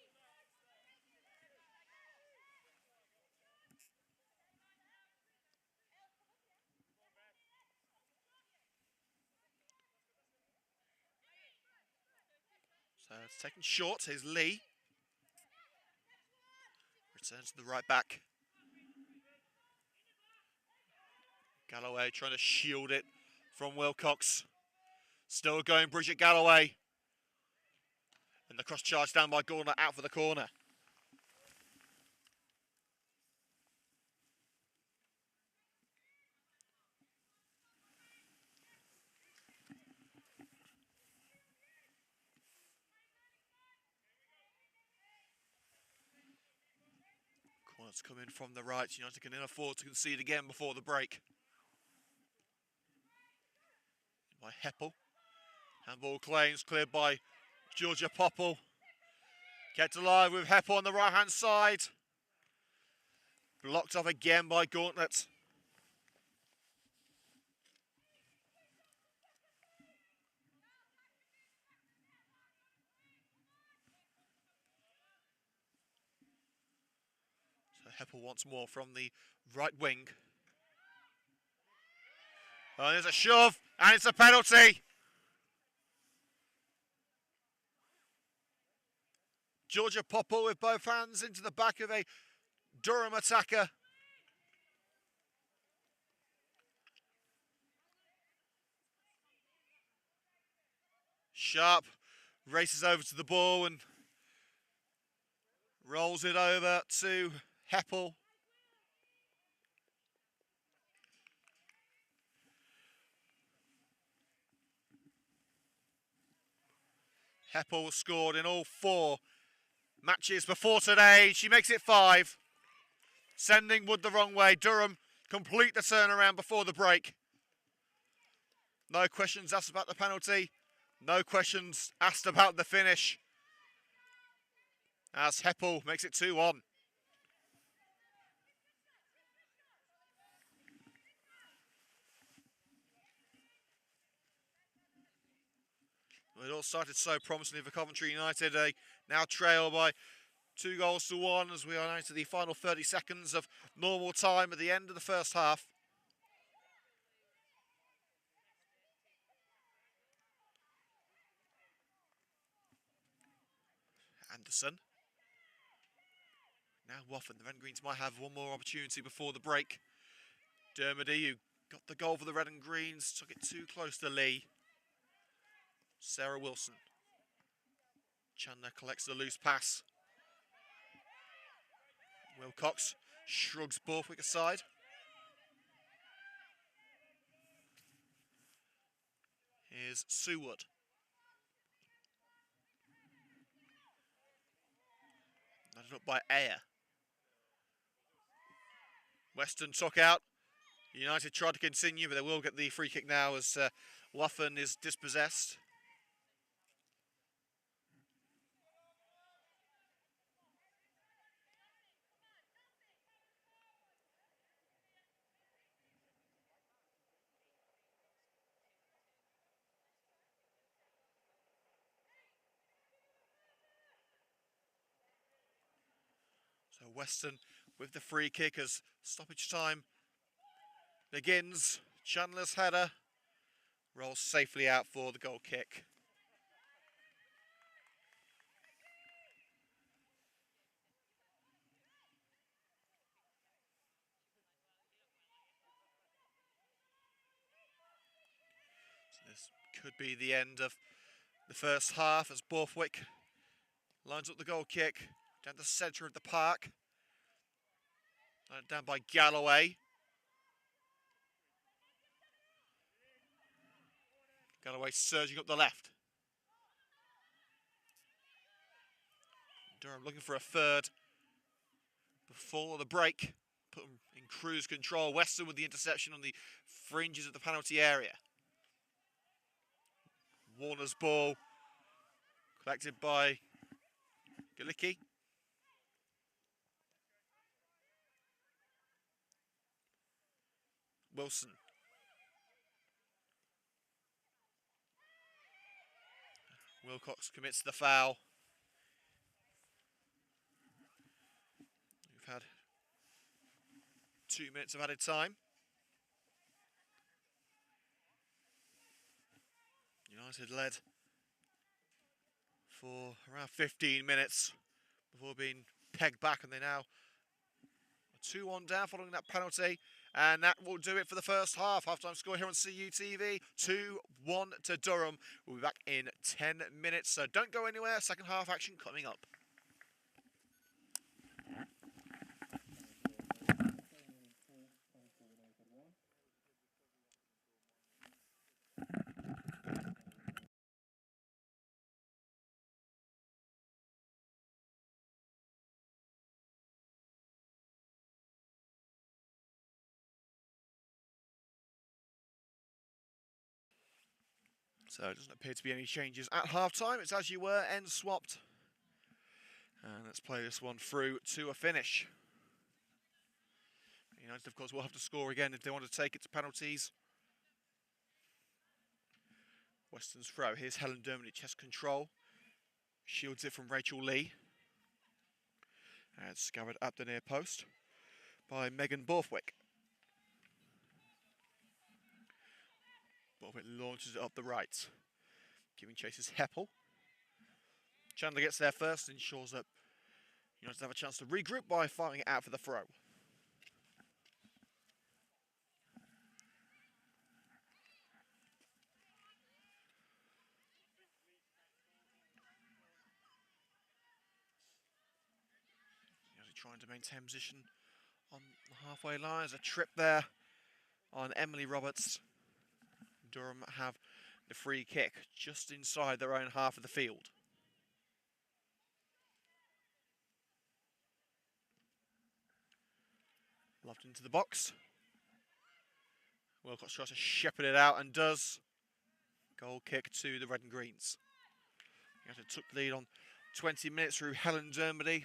So it's taken short, here's Lee. Returns to the right back. Galloway trying to shield it from Wilcox. Still going Bridget Galloway. And the cross charge down by Gauntlet out for the corner. Gauntlet's coming from the right. United can afford to concede again before the break. By Heppel. Handball claims cleared by Georgia Popple. Kept alive with Heppel on the right-hand side. Blocked off again by Gauntlet. So Heppel once more from the right wing. Oh, there's a shove, and it's a penalty. Georgia Popple with both hands into the back of a Durham attacker. Sharp races over to the ball and rolls it over to Heppel. Heppel scored in all 4 matches before today. She makes it 5. Sending Wood the wrong way. Durham complete the turnaround before the break. No questions asked about the penalty. No questions asked about the finish. As Heppel makes it 2-1. It all started so promisingly for Coventry United. They now trail by 2-1 as we are now into the final 30 seconds of normal time at the end of the first half. Anderson. Now Woffen. The Red and Greens might have one more opportunity before the break. Dermody, who got the goal for the Red and Greens, took it too close to Lee. Sarah Wilson. Chandler collects the loose pass. Wilcox shrugs Borthwick aside. Here's Seward. Nodded up by Ayer. Weston took out. United tried to continue, but they will get the free kick now as Luffin is dispossessed. So Weston with the free kick as stoppage time begins. Chandler's header rolls safely out for the goal kick. So this could be the end of the first half as Borthwick lines up the goal kick down the centre of the park. Down by Galloway. Galloway surging up the left. Durham looking for a third before the break. Put them in cruise control. Weston with the interception on the fringes of the penalty area. Warner's ball collected by Galicki. Wilson. Wilcox commits the foul. We've had 2 minutes of added time. United led for around 15 minutes before being pegged back, and they now are 2-1 down following that penalty. And that will do it for the first half. Half-time score here on CUTV, 2-1 to Durham. We'll be back in 10 minutes, so don't go anywhere. Second half action coming up. So it doesn't appear to be any changes at half-time. It's as you were, end swapped. And let's play this one through to a finish. United, of course, will have to score again if they want to take it to penalties. Weston's throw. Here's Helen Dermody, chest control. Shields it from Rachel Lee. And scoured up the near post by Megan Borthwick. Borthwick launches it up the right. Giving chase is Heppel. Chandler gets there first, ensures that United have a chance to regroup by firing it out for the throw. Trying to maintain position on the halfway line. There's a trip there on Emily Roberts. Durham have the free kick just inside their own half of the field. Lobbed into the box. Wilcox tries to shepherd it out and does. Goal kick to the Red and Greens. United took the lead on 20 minutes through Helen Dermody.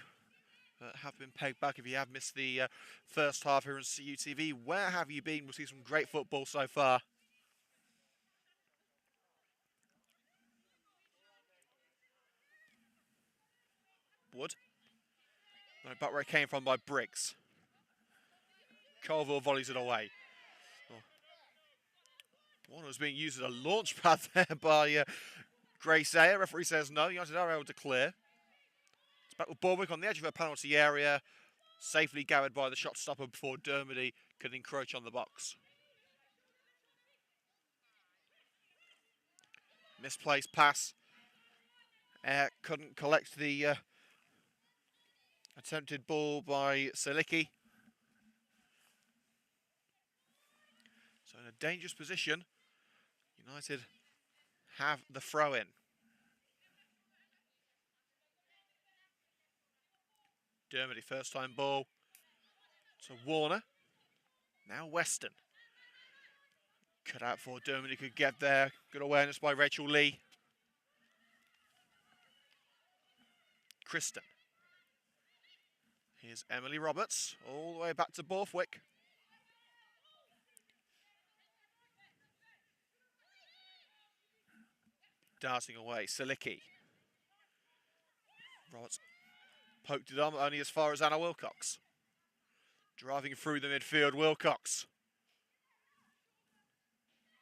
Have been pegged back. If you have missed the first half here on CUTV, where have you been? We'll see some great football so far. Wood. No, back where it came from by Briggs. Colville volleys it away. One was being used as a launch pad there by Grace Ayer. Referee says no. United are able to clear. It's back with Borwick on the edge of a penalty area. Safely gathered by the shot stopper before Dermody could encroach on the box. Misplaced pass. Couldn't collect the attempted ball by Selicki. So in a dangerous position, United have the throw-in. Dermody, first time ball to Warner. Now Weston. Cut out for Dermody, could get there. Good awareness by Rachel Lee. Kristen. Here's Emily Roberts, all the way back to Borthwick. Darting away, Silicki. Roberts poked it on, only as far as Anna Wilcox. Driving through the midfield, Wilcox.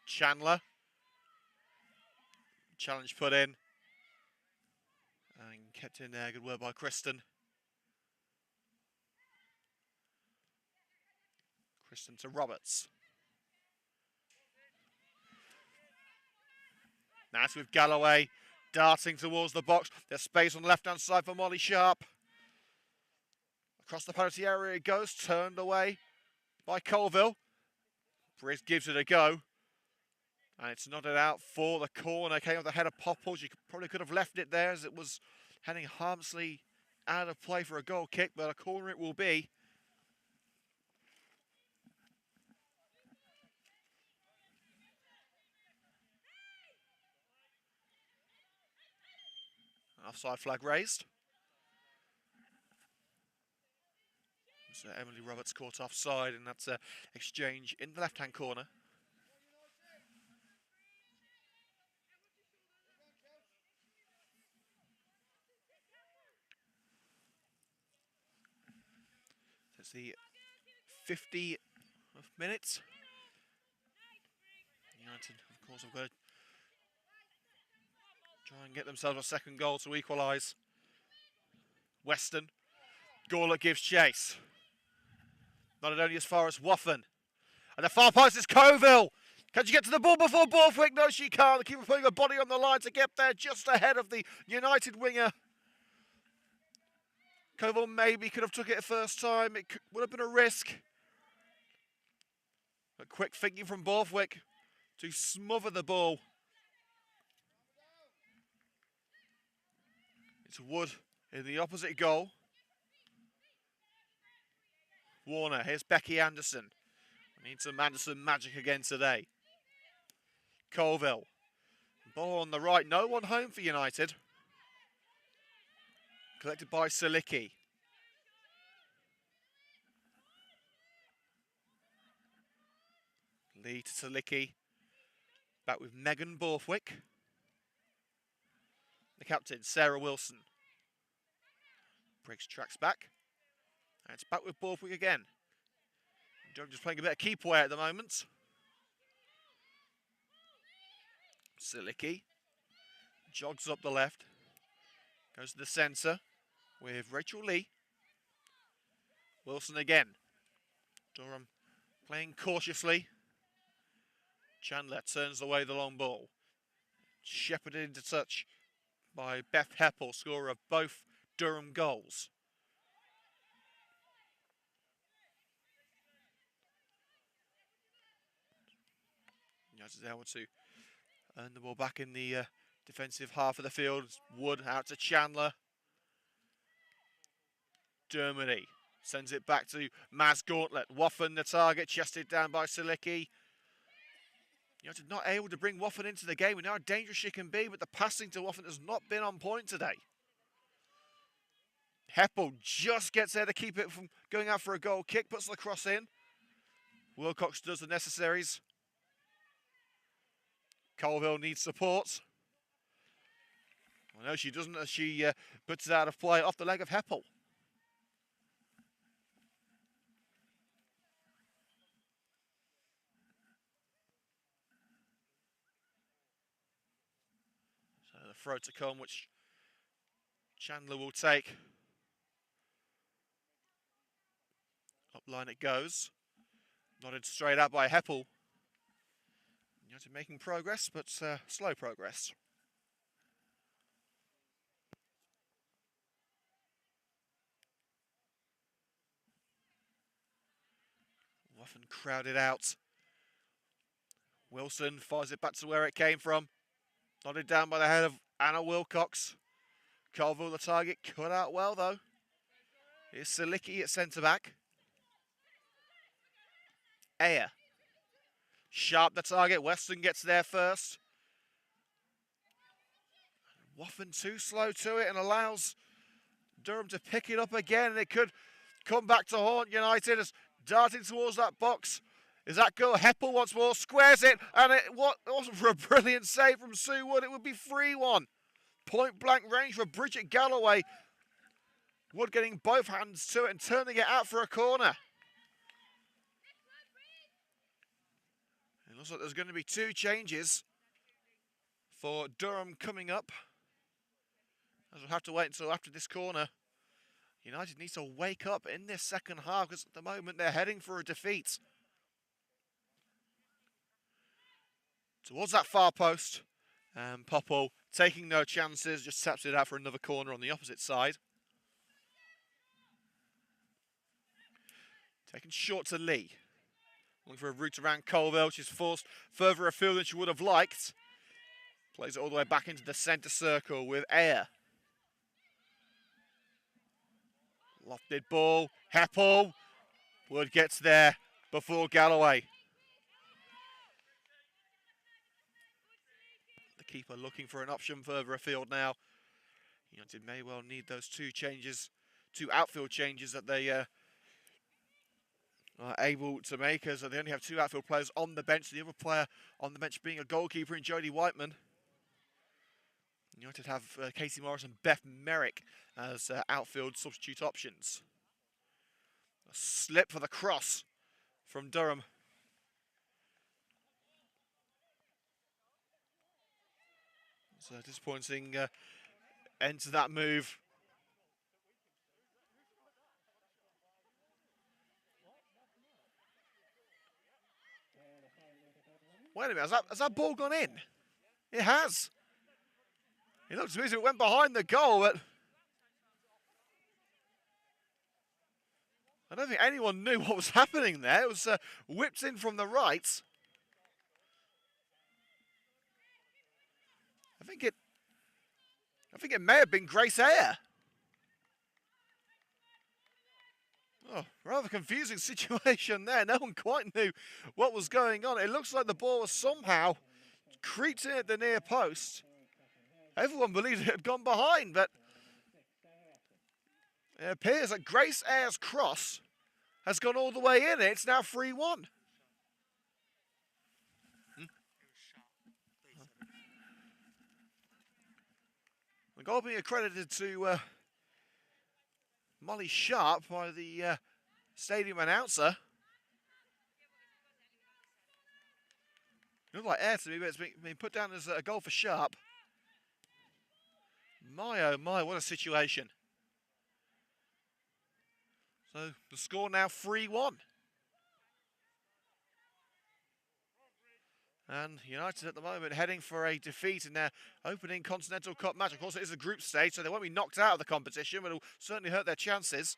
Chandler. Challenge put in. And kept in there, good work by Kristen. Kristen to Roberts. That's with Galloway darting towards the box. There's space on the left-hand side for Molly Sharp. Across the penalty area it goes, turned away by Colville. Briggs gives it a go. And it's nodded out for the corner. Came off the head of Popple. She probably could have left it there as it was heading harmlessly out of play for a goal kick, but a corner it will be. Offside flag raised. So Emily Roberts caught offside, and that's an exchange in the left-hand corner. It's the 50th minute. United, of course, have got to try and get themselves a second goal to equalise. Weston. Gawler gives chase. Not only as far as Waffen. And the far post is Coville. Can she get to the ball before Borthwick? No, she can't. The keeper putting her body on the line to get there just ahead of the United winger. Coville maybe could have took it first time. It would have been a risk. But quick thinking from Borthwick to smother the ball. It's Wood in the opposite goal. Warner, here's Becky Anderson. We need some Anderson magic again today. Colville. Ball on the right, no one home for United. Collected by Silicki. Lee to Silicki. Back with Megan Borthwick. The captain, Sarah Wilson. Briggs tracks back. And it's back with Borthwick again. Just playing a bit of keep away at the moment. Silicki jogs up the left. Goes to the centre with Rachel Lee. Wilson again. Durham playing cautiously. Chandler turns away the long ball. Shepherded into touch by Beth Heppel, scorer of both Durham goals. United able to earn the ball back in the defensive half of the field. Wood out to Chandler. Dermody sends it back to Maz Gauntlet. Waffen the target, chested down by Silicki. United not able to bring Waffen into the game. We know how dangerous she can be, but the passing to Waffen has not been on point today. Heppel just gets there to keep it from going out for a goal kick, puts the cross in. Wilcox does the necessaries. Colville needs support. Well, no, she doesn't, as she puts it out of play off the leg of Heppel. So the throw to come, which Chandler will take. Up line it goes. Nodded straight out by Heppel. United making progress, but slow progress. Waffen crowded out. Wilson fires it back to where it came from. Nodded down by the head of Anna Wilcox. Colville the target, cut out well though. Here's Silicki at centre back. Ayer. Sharp the target. Weston gets there first. Waffen too slow to it and allows Durham to pick it up again. And it could come back to haunt United as darting towards that box. Is that girl Heppel once more? Squares it. And it wasn't for a brilliant save from Sue Wood. It would be 3-1. Point blank range for Bridget Galloway. Wood getting both hands to it and turning it out for a corner. It looks like there's going to be 2 changes for Durham coming up, as we'll have to wait until after this corner. United needs to wake up in this second half because at the moment they're heading for a defeat. Towards that far post, and Popple taking no chances, just taps it out for another corner on the opposite side. Taken short to Lee. Looking for a route around Colville. She's forced further afield than she would have liked. Plays it all the way back into the centre circle with Ayer. Lofted ball. Heppel. Wood gets there before Galloway. The keeper looking for an option further afield now. United may well need those 2 changes, 2 outfield changes that they are able to make, as they only have 2 outfield players on the bench. The other player on the bench being a goalkeeper in Jodie Whiteman. United have Casey Morris and Beth Merrick as outfield substitute options. A slip for the cross from Durham. So disappointing end to that move. Wait a minute, has that ball gone in? It has. It looks as if it went behind the goal, but I don't think anyone knew what was happening there. It was whipped in from the right. I think it may have been Grace Ayer. Oh, rather confusing situation there. No one quite knew what was going on. It looks like the ball was somehow creeped in at the near post. Everyone believed it had gone behind, but it appears that Grace Ayer's cross has gone all the way in. It's now 3-1. The goal being accredited to Molly Sharp by the stadium announcer. It looked like air to me, but it's been put down as a goal for Sharp. My oh my, what a situation. So the score now 3-1. And United at the moment heading for a defeat in their opening Continental Cup match. Of course, it is a group stage, so they won't be knocked out of the competition, but it'll certainly hurt their chances.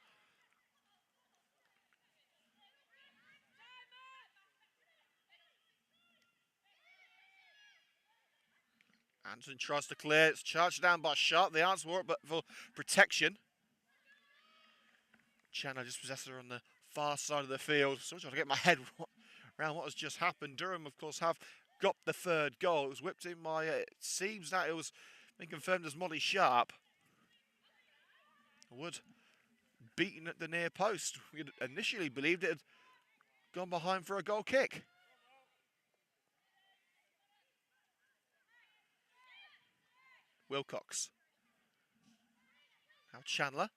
Anderson tries to clear. It's charged down by Sharp. The answer for it, but for protection. Chandler just possessed her on the far side of the field. So I'm trying to get my head around what has just happened. Durham, of course, have got the 3rd goal. It was whipped in by, it seems that it was been confirmed as Molly Sharp. Wood beaten at the near post. We had initially believed it had gone behind for a goal kick. Wilcox. Now Chandler.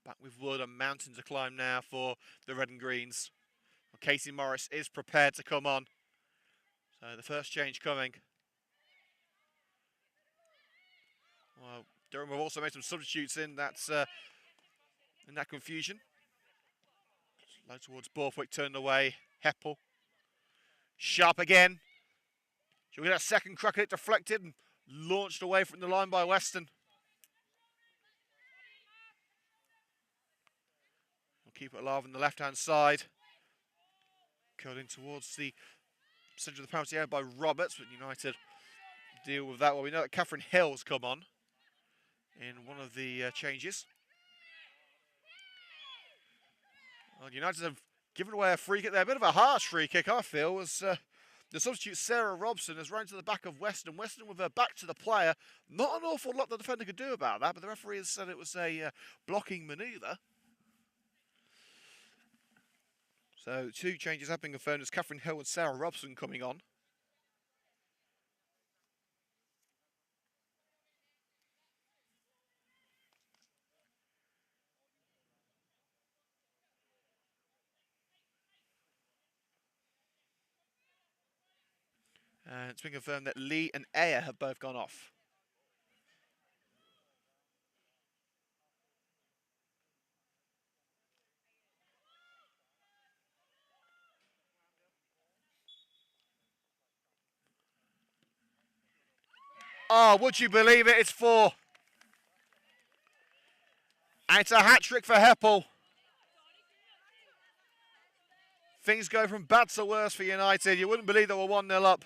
Back with Wood, a mountain to climb now for the Red and Greens. Well, Casey Morris is prepared to come on. So the first change coming. Well, Durham have also made some substitutes in that confusion. Low towards Borthwick, turned away. Heppel. Sharp again. She'll get a second crack at it, deflected and launched away from the line by Weston. We'll keep it alive on the left-hand side. Curling towards the centre of the penalty area by Roberts, but United deal with that. Well, we know that Catherine Hill's come on in one of the changes. Well, United have Giving away a free kick there. A bit of a harsh free kick, I feel, was the substitute Sarah Robson has run to the back of Weston. Weston with her back to the player. Not an awful lot the defender could do about that, but the referee has said it was a blocking manoeuvre. So 2 changes have been confirmed as Catherine Hill and Sarah Robson coming on. And it's been confirmed that Lee and Ayer have both gone off. Oh, would you believe it? It's 4. And it's a hat-trick for Heppel. Things go from bad to worse for United. You wouldn't believe they were 1-0 up.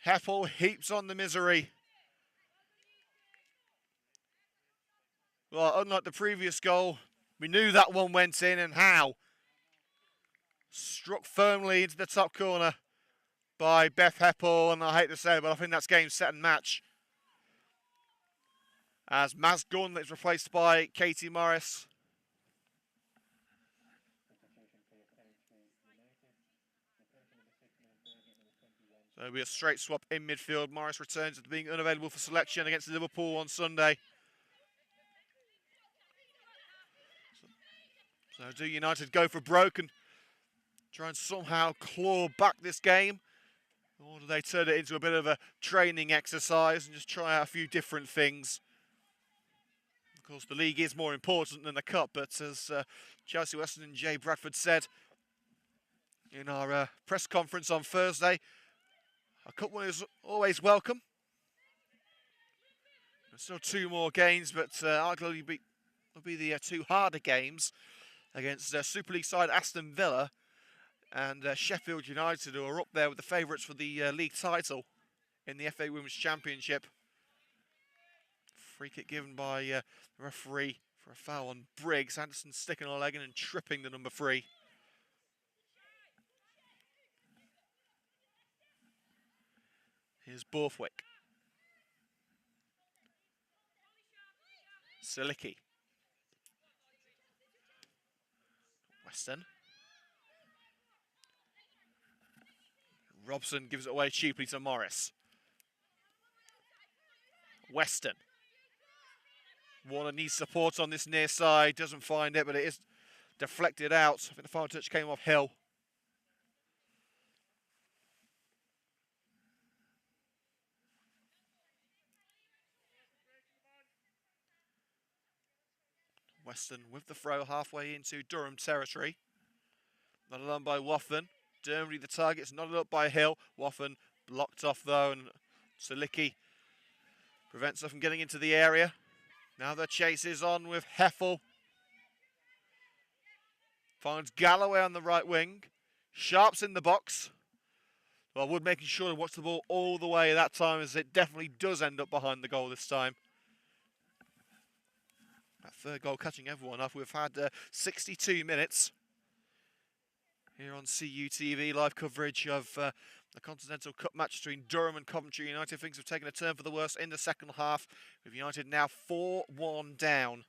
Heppel heaps on the misery. Well, unlike the previous goal, we knew that one went in, and how. Struck firmly into the top corner by Beth Heppel, and I hate to say it, but I think that's game, set and match. As Maz Gunn is replaced by Katie Morris. So it'll be a straight swap in midfield. Morris returns to being unavailable for selection against Liverpool on Sunday. So do United go for broke and try and somehow claw back this game? Or do they turn it into a bit of a training exercise and just try out a few different things? Of course, the league is more important than the cup, but as Chelsea Weston and Jay Bradford said in our press conference on Thursday, a cup win is always welcome. There's still 2 more games, but arguably will be the 2 harder games against Super League side Aston Villa and Sheffield United, who are up there with the favourites for the league title in the FA Women's Championship. Free kick given by the referee for a foul on Briggs. Anderson sticking her leg in and tripping the number 3. Here's Borthwick. Silicki. Weston. Robson gives it away cheaply to Morris. Weston. Warner needs support on this near side. Doesn't find it, but it is deflected out. I think the final touch came off Hill. Weston with the throw halfway into Durham territory. Not alone by Waffen. Dermody the target's knotted up by Hill. Waffen blocked off though, and Silicki prevents her from getting into the area. Now the chase is on with Heffel. Finds Galloway on the right wing. Sharp's in the box. Well, Wood making sure to watch the ball all the way that time, as it definitely does end up behind the goal this time. That 3rd goal catching everyone up. We've had 62 minutes here on CUTV, live coverage of the Continental Cup match between Durham and Coventry United. Things have taken a turn for the worse in the second half, with United now 4-1 down.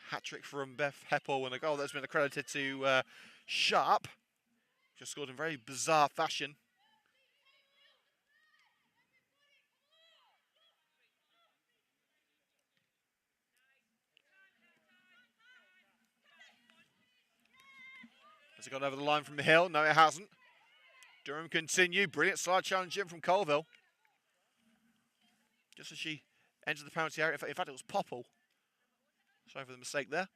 Hat-trick from Beth Heppel, and a goal that's been accredited to Sharp. Just scored in very bizarre fashion. Has it gone over the line from Hill? No, it hasn't. Durham continue. Brilliant side challenge in from Colville. Just as she entered the penalty area. In fact, it was Popple. Sorry for the mistake there.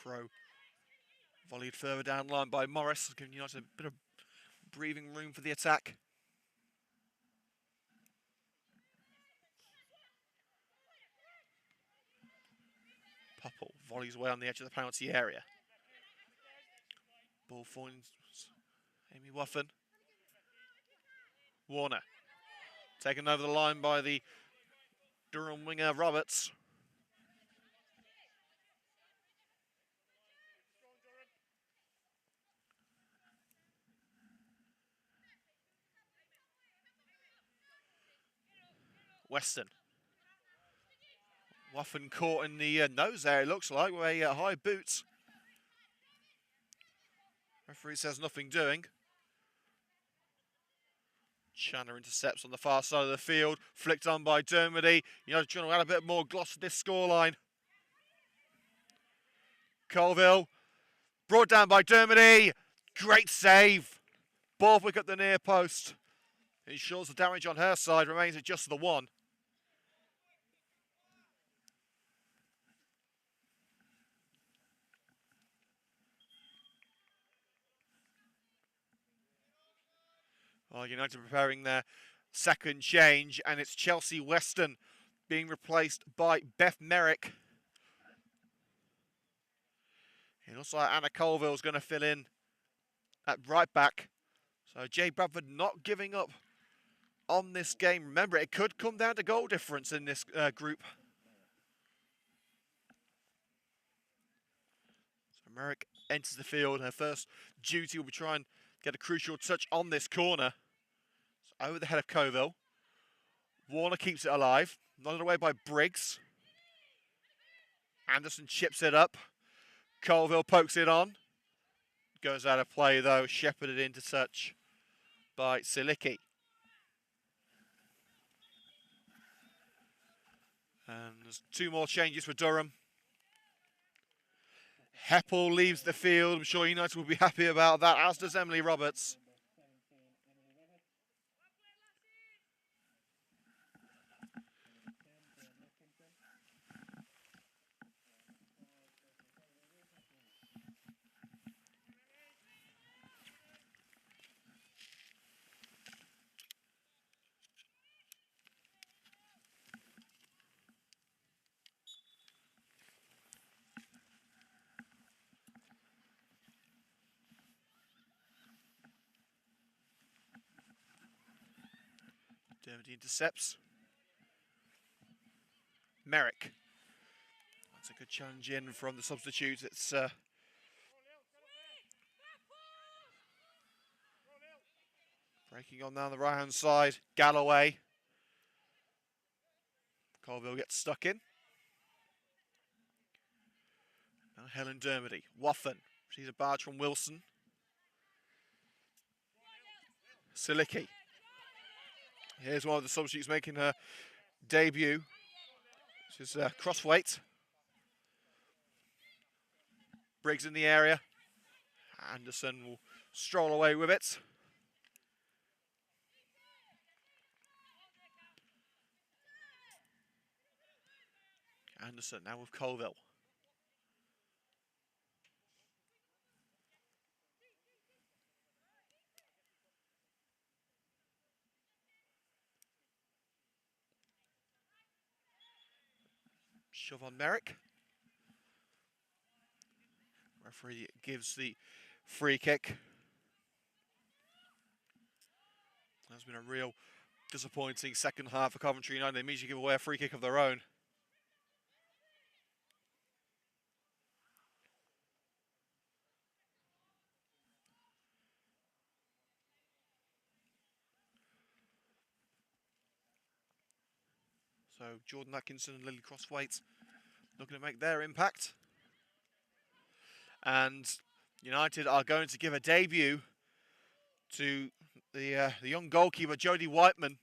Throw volleyed further down the line by Morris, giving United a bit of breathing room for the attack. Popple volleys away on the edge of the penalty area. Ball finds Amy Wuffen. Warner taken over the line by the Durham winger Roberts. Weston. Wuffen caught in the nose there, it looks like, with a high boot. Referee says nothing doing. Channer intercepts on the far side of the field, flicked on by Dermody. United trying to add a bit more gloss to this scoreline. Colville, brought down by Dermody. Great save. Borthwick at the near post. Ensures the damage on her side remains at just the one. Well, United preparing their second change, and it's Chelsea Weston being replaced by Beth Merrick. It looks like Anna Colville is going to fill in at right back. So Jay Bradford not giving up on this game. Remember, it could come down to goal difference in this group. So Merrick enters the field. Her first duty will be trying to get a crucial touch on this corner. So over the head of Colville. Warner keeps it alive. Nodded away by Briggs. Anderson chips it up. Colville pokes it on. Goes out of play though, shepherded into touch by Silicki. And there's two more changes for Durham. Heppel leaves the field. I'm sure United will be happy about that, as does Emily Roberts. Dermody intercepts. Merrick. That's a good challenge in from the substitute. It's breaking on down the right-hand side. Galloway. Colville gets stuck in. Now Helen Dermody. Wuffen. She's a barge from Wilson. Silicki. Here's one of the substitutes making her debut. This is crossweight. Briggs in the area. Anderson will stroll away with it. Anderson now with Colville. Shove on Merrick. Referee gives the free kick. That's been a real disappointing second half for Coventry United. They immediately give away a free kick of their own. So Jordan Atkinson and Lily Crosswaite looking to make their impact. And United are going to give a debut to the young goalkeeper, Jodie Whiteman.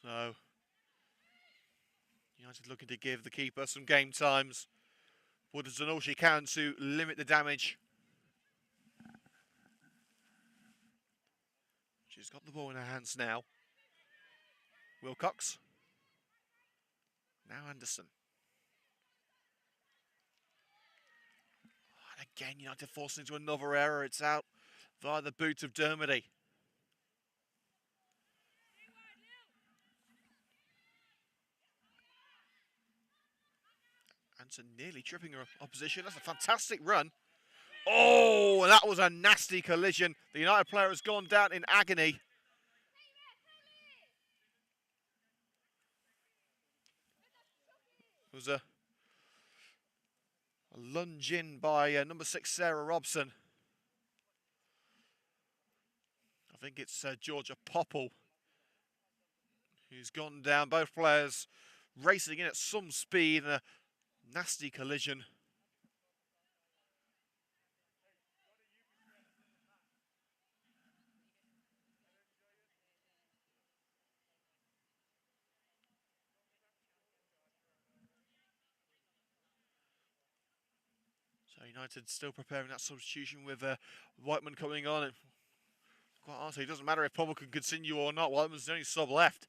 So United looking to give the keeper some game times. Wood has done all she can to limit the damage. She's got the ball in her hands now. Wilcox. Now Anderson. And again, United forced into another error. It's out via the boot of Dermody. Hansen nearly tripping her opposition. That's a fantastic run. Oh, that was a nasty collision. The United player has gone down in agony. It was a lunge in by number 6, Sarah Robson. I think it's Georgia Popple who's gone down. Both players racing in at some speed and a nasty collision. So United still preparing that substitution with Whiteman coming on. And quite honestly, it doesn't matter if Popple can continue or not. Whiteman's the only sub left,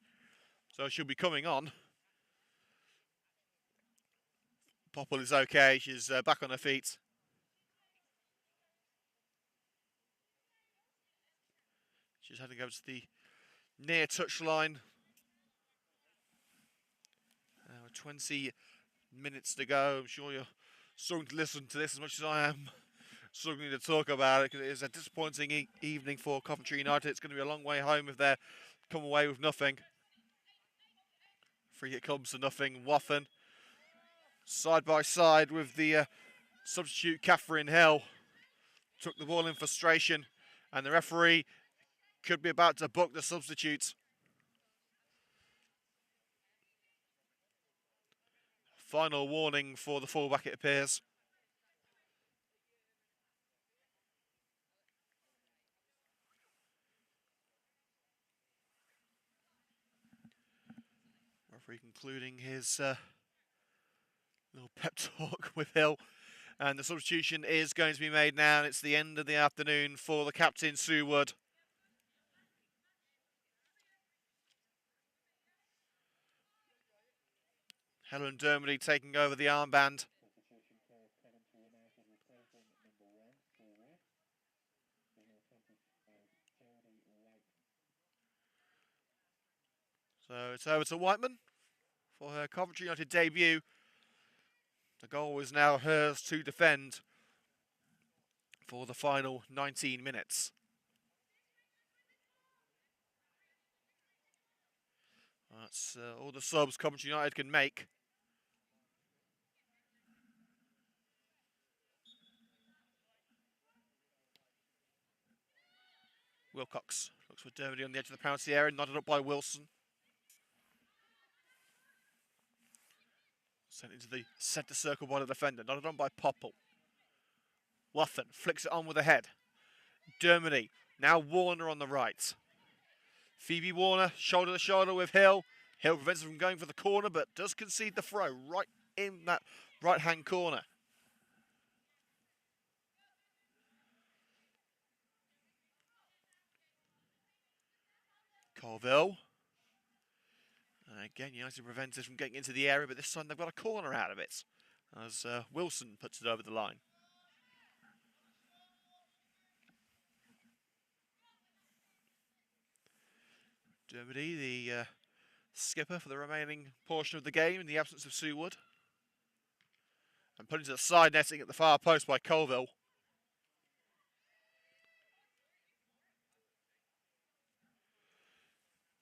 so she'll be coming on. Popple is okay. She's back on her feet. She's heading over to the near touchline. 20 minutes to go. I'm sure you're struggling to listen to this as much as I am struggling to talk about it, because it is a disappointing evening for Coventry United. It's going to be a long way home if they come away with nothing. Free kick comes to nothing. Waffen side by side with the substitute Catherine Hill. Took the ball in frustration, and the referee could be about to book the substitutes. Final warning for the fullback, it appears. Referee concluding his little pep talk with Hill. And the substitution is going to be made now, and it's the end of the afternoon for the captain, Sue Wood. Helen Dermody taking over the armband. So it's over to Whiteman for her Coventry United debut. The goal is now hers to defend for the final 19 minutes. That's all the subs Coventry United can make. Wilcox looks for Dermody on the edge of the penalty area, nodded up by Wilson. Sent into the centre circle by the defender, nodded on by Popple. Waffen flicks it on with a head. Dermody, now Warner on the right. Phoebe Warner, shoulder to shoulder with Hill. Hill prevents her from going for the corner, but does concede the throw right in that right-hand corner. Colville. And again, United prevents it from getting into the area, but this time they've got a corner out of it, as Wilson puts it over the line. Dermody, the skipper for the remaining portion of the game in the absence of Sue Wood. And put into the side netting at the far post by Colville.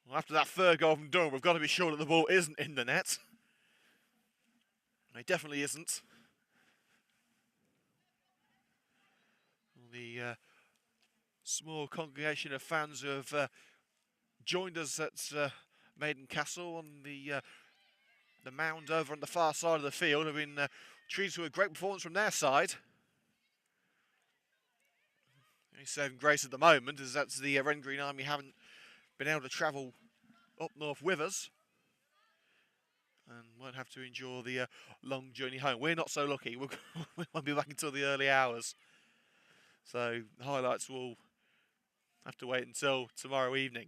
Well, after that third goal from Durham, we've got to be sure that the ball isn't in the net. It definitely isn't. The small congregation of fans who have joined us at Maiden Castle on the mound over on the far side of the field have been treated to a great performance from their side. The only saving grace at the moment is that the Red and Green Army haven't been able to travel up north with us and won't have to endure the long journey home. We're not so lucky. We won't be back until the early hours. So the highlights will have to wait until tomorrow evening.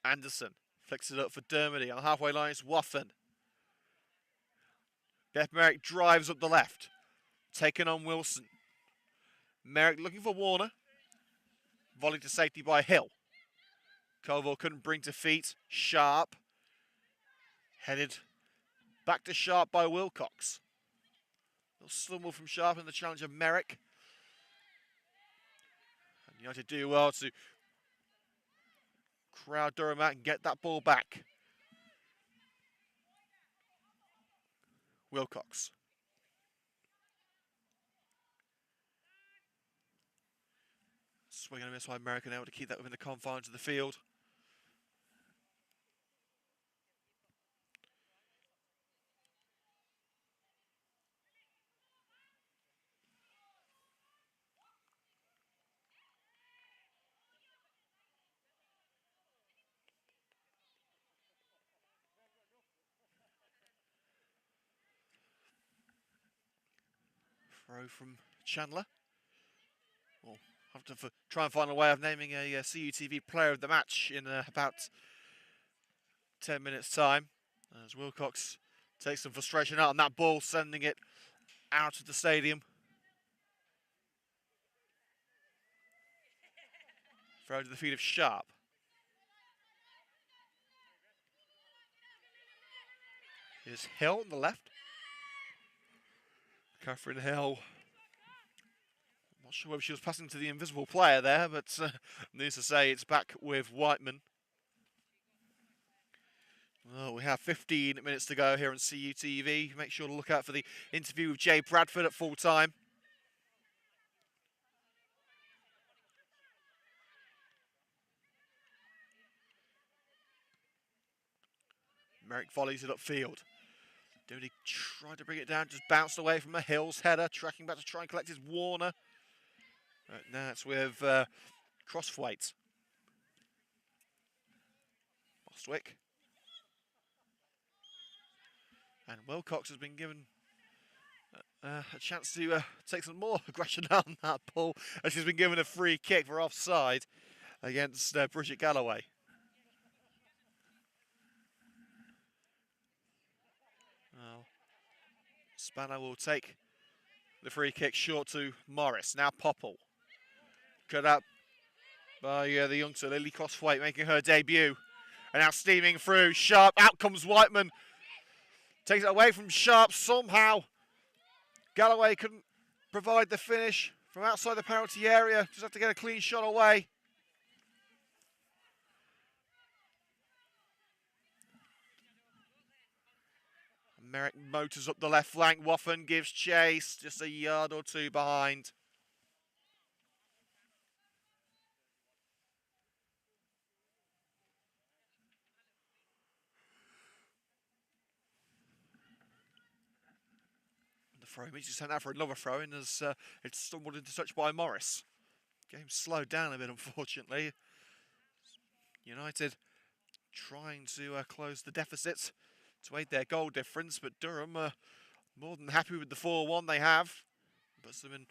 Anderson flicks it up for Dermody. On the halfway line, it's Waffen. Beth Merrick drives up the left. Taken on Wilson. Merrick looking for Warner. Volley to safety by Hill. Colville couldn't bring to feet. Sharp. Headed back to Sharp by Wilcox. Little stumble from Sharp in the challenge of Merrick. And United do well to crowd Durham out and get that ball back. Wilcox. Swing and a miss by Merrick, able to keep that within the confines of the field. Throw from Chandler. We'll have to try and find a way of naming a CUTV player of the match in about 10 minutes' time. As Wilcox takes some frustration out on that ball, sending it out of the stadium. Throw to the feet of Sharp. Here's Hill on the left. Catherine Hill. Not sure whether she was passing to the invisible player there, but needless to say, it's back with Whiteman. Well, we have 15 minutes to go here on CUTV. Make sure to look out for the interview with Jay Bradford at full time. Merrick volleys it upfield. Dooney tried to bring it down, just bounced away from a Hills header, tracking back to try and collect his Warner. Right, now it's with Crossthwaite. Bostwick. And Wilcox has been given a chance to take some more aggression on that ball, as she's been given a free kick for offside against Bridget Galloway. Well, Spanner will take the free kick short to Morris. Now Popple. Cut up by the youngster Lily Crossthwaite, making her debut. And now steaming through. Sharp. Out comes Whiteman. Takes it away from Sharp somehow. Galloway couldn't provide the finish from outside the penalty area. Just have to get a clean shot away. Merrick motors up the left flank. Woffen gives chase, just a yard or two behind. The throw means he's sent out for another throw in as it's stumbled into touch by Morris. Game slowed down a bit, unfortunately. United trying to close the deficit to aid their goal difference, but Durham more than happy with the 4-1 they have. Puts them in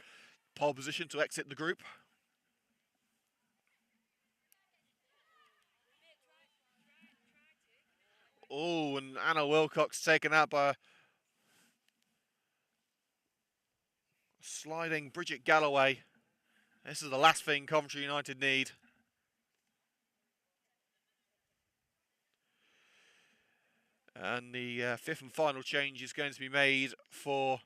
pole position to exit the group. Oh, and Anna Wilcox taken out by a sliding Bridget Galloway. This is the last thing Coventry United need. And the fifth and final change is going to be made for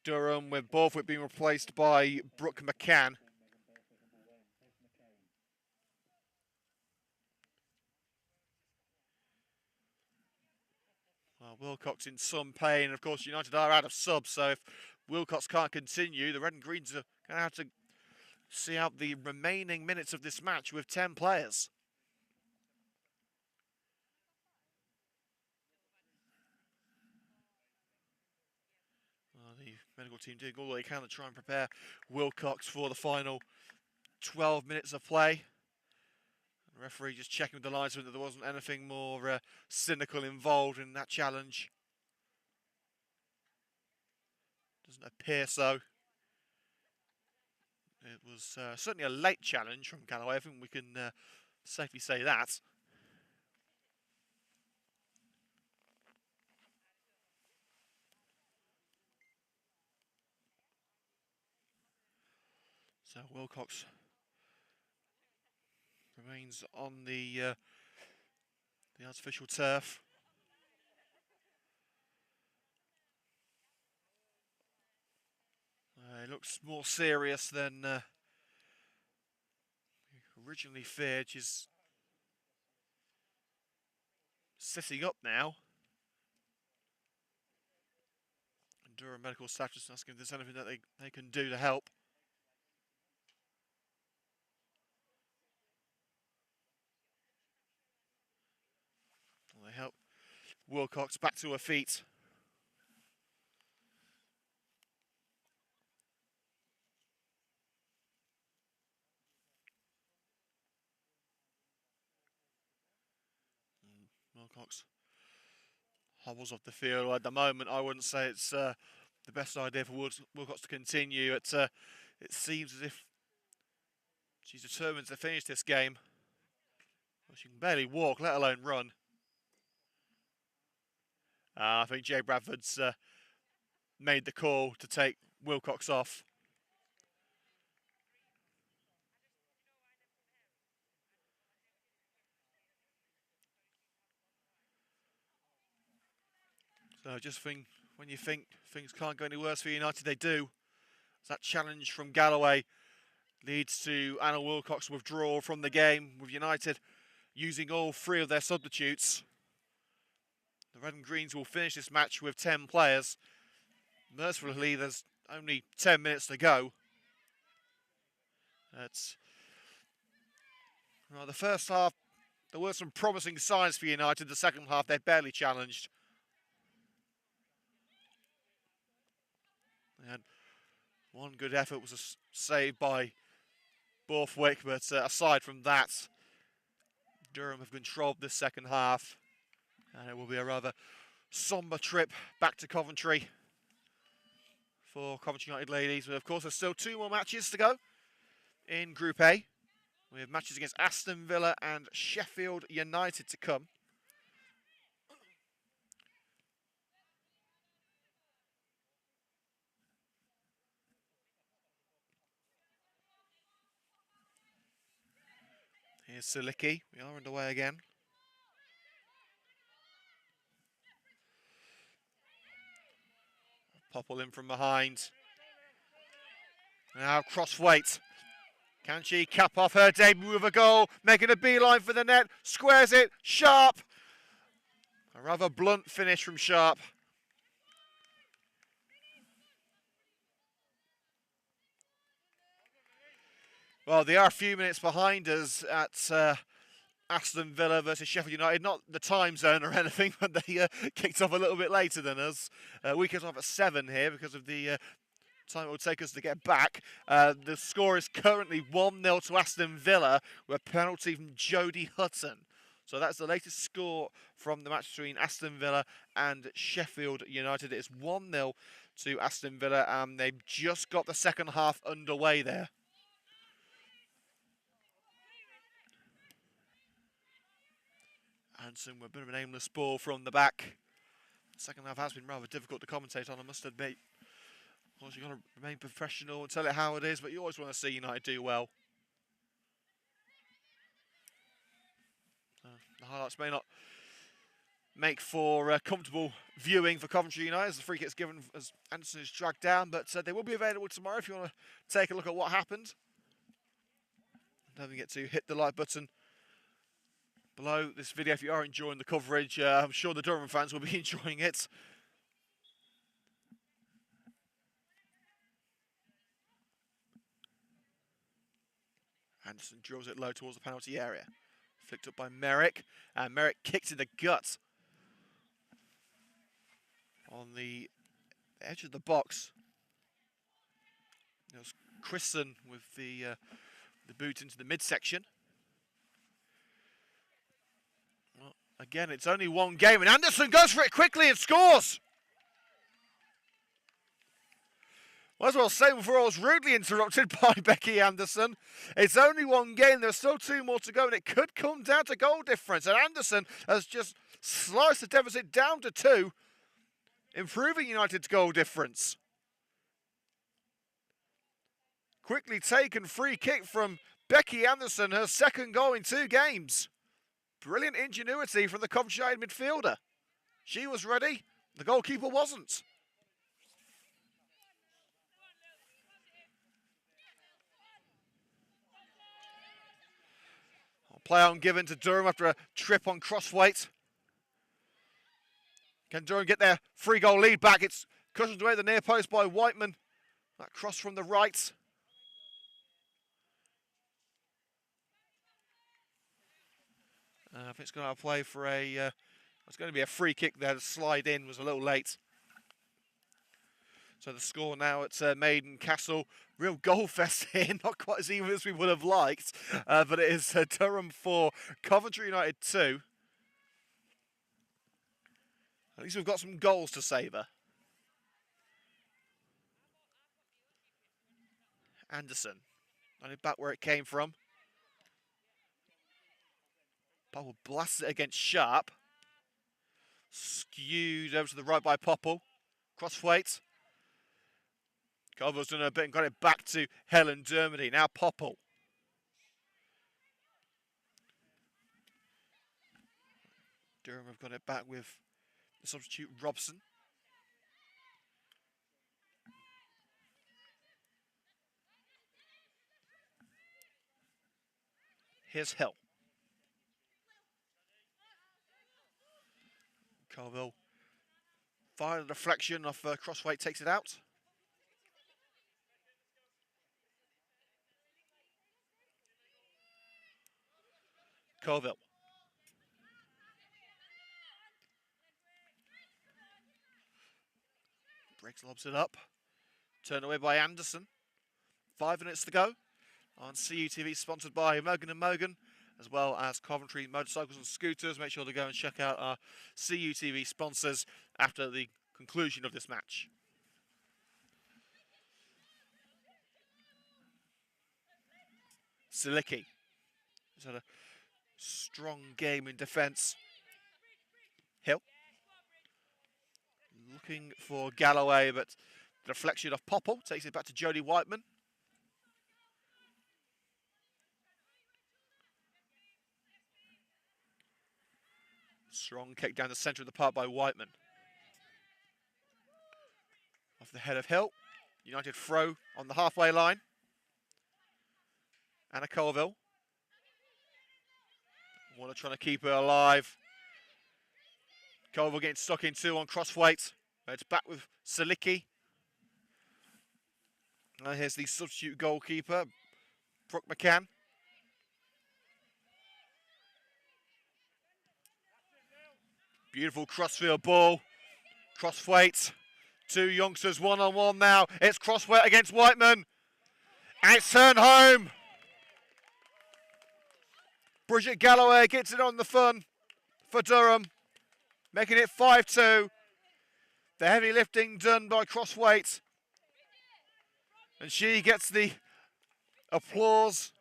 Durham, with Borthwick being replaced by Brooke McCann. Well, Wilcox in some pain. Of course, United are out of subs, so if Wilcox can't continue, the Red and Greens are going to have to see out the remaining minutes of this match with 10 players. The medical team doing all they can to try and prepare Wilcox for the final 12 minutes of play. The referee just checking with the linesman that there wasn't anything more cynical involved in that challenge. Doesn't appear so. It was certainly a late challenge from Galloway. I think we can safely say that. So Wilcox remains on the artificial turf. looks more serious than originally feared. She's sitting up now. And Durham Medical Staff just asking if there's anything that they can do to help. Well, they help Wilcox back to her feet. Wilcox hobbles off the field. At the moment, I wouldn't say it's the best idea for Wilcox to continue. It seems as if she's determined to finish this game. Well, she can barely walk, let alone run. I think Jay Bradford's made the call to take Wilcox off. So just think, when you think things can't go any worse for United, they do. That challenge from Galloway leads to Anna Wilcox's withdrawal from the game, with United using all 3 of their substitutes. The Red and Greens will finish this match with 10 players. Mercifully, there's only 10 minutes to go. The first half, there were some promising signs for United. The second half, they barely challenged. They had one good effort, was a save by Borthwick, but aside from that, Durham have controlled this second half, and it will be a rather sombre trip back to Coventry for Coventry United Ladies. But of course, there's still 2 more matches to go in Group A. We have matches against Aston Villa and Sheffield United to come. Here's Silicki. We are underway again. Popple in from behind. Now Crosswaite. Can she cap off her debut with a goal? Making a beeline for the net. Squares it. Sharp. A rather blunt finish from Sharp. Well, they are a few minutes behind us at Aston Villa versus Sheffield United. Not the time zone or anything, but they kicked off a little bit later than us. We kicked off at 7 here because of the time it will take us to get back. The score is currently 1-0 to Aston Villa with a penalty from Jodie Hutton. So that's the latest score from the match between Aston Villa and Sheffield United. It's 1-0 to Aston Villa, and they've just got the second half underway there. Hanson with a bit of an aimless ball from the back. The second half has been rather difficult to commentate on, I must admit. Of course, you've got to remain professional and tell it how it is, but you always want to see United do well. The highlights may not make for comfortable viewing for Coventry United as the free kick's given as Anderson is dragged down, but they will be available tomorrow if you want to take a look at what happened. Don't forget to hit the like button below this video if you are enjoying the coverage. I'm sure the Durham fans will be enjoying it. Anderson drills it low towards the penalty area. Flicked up by Merrick, and Merrick kicks in the gut on the edge of the box. It was Christen with the boot into the midsection. Well, again, it's only one game, and Anderson goes for it quickly and scores. Might as well say before I was rudely interrupted by Becky Anderson. It's only one game. There's still 2 more to go, and it could come down to goal difference. And Anderson has just sliced the deficit down to 2, improving United's goal difference. Quickly taken free kick from Becky Anderson, her second goal in 2 games. Brilliant ingenuity from the Coventry United midfielder. She was ready, the goalkeeper wasn't. Play on given to Durham after a trip on crossweight. Can Durham get their 3-goal lead back? It's cushioned away at the near post by Whiteman. That cross from the right. I think it's going to play for a... it's going to be a free kick there. The slide in was a little late. So the score now at Maiden Castle. Real goal fest here, not quite as even as we would have liked. But it is Durham 4, Coventry United 2. At least we've got some goals to savour. Anderson. Only back where it came from. Popple blasts it against Sharp. Skewed over to the right by Popple. Crossweight. Colville's done a bit and got it back to Helen Dermody. Now Popple. Durham have got it back with the substitute Robson. Here's Hill. Colville fired a deflection off crossweight, takes it out. Colville. Briggs lobs it up. Turned away by Anderson. 5 minutes to go on CUTV, sponsored by Mogan & Mogan, as well as Coventry Motorcycles and Scooters. Make sure to go and check out our CUTV sponsors after the conclusion of this match. Silicki has had a strong game in defence. Hill. Looking for Galloway, but the deflection of Popple takes it back to Jodie Whiteman. Strong kick down the centre of the park by Whiteman. Off the head of Hill. United throw on the halfway line. Anna Colville. Warner trying to keep her alive. Colville getting stuck in 2 on crossweight. It's back with Silicki. Now here's the substitute goalkeeper, Brooke McCann. Beautiful crossfield ball. Crossweight. 2 youngsters one-on-one now. It's crossweight against Whiteman. And it's turned home. Bridget Galloway gets it on the fun for Durham, making it 5-2. The heavy lifting done by crossweight. And she gets the applause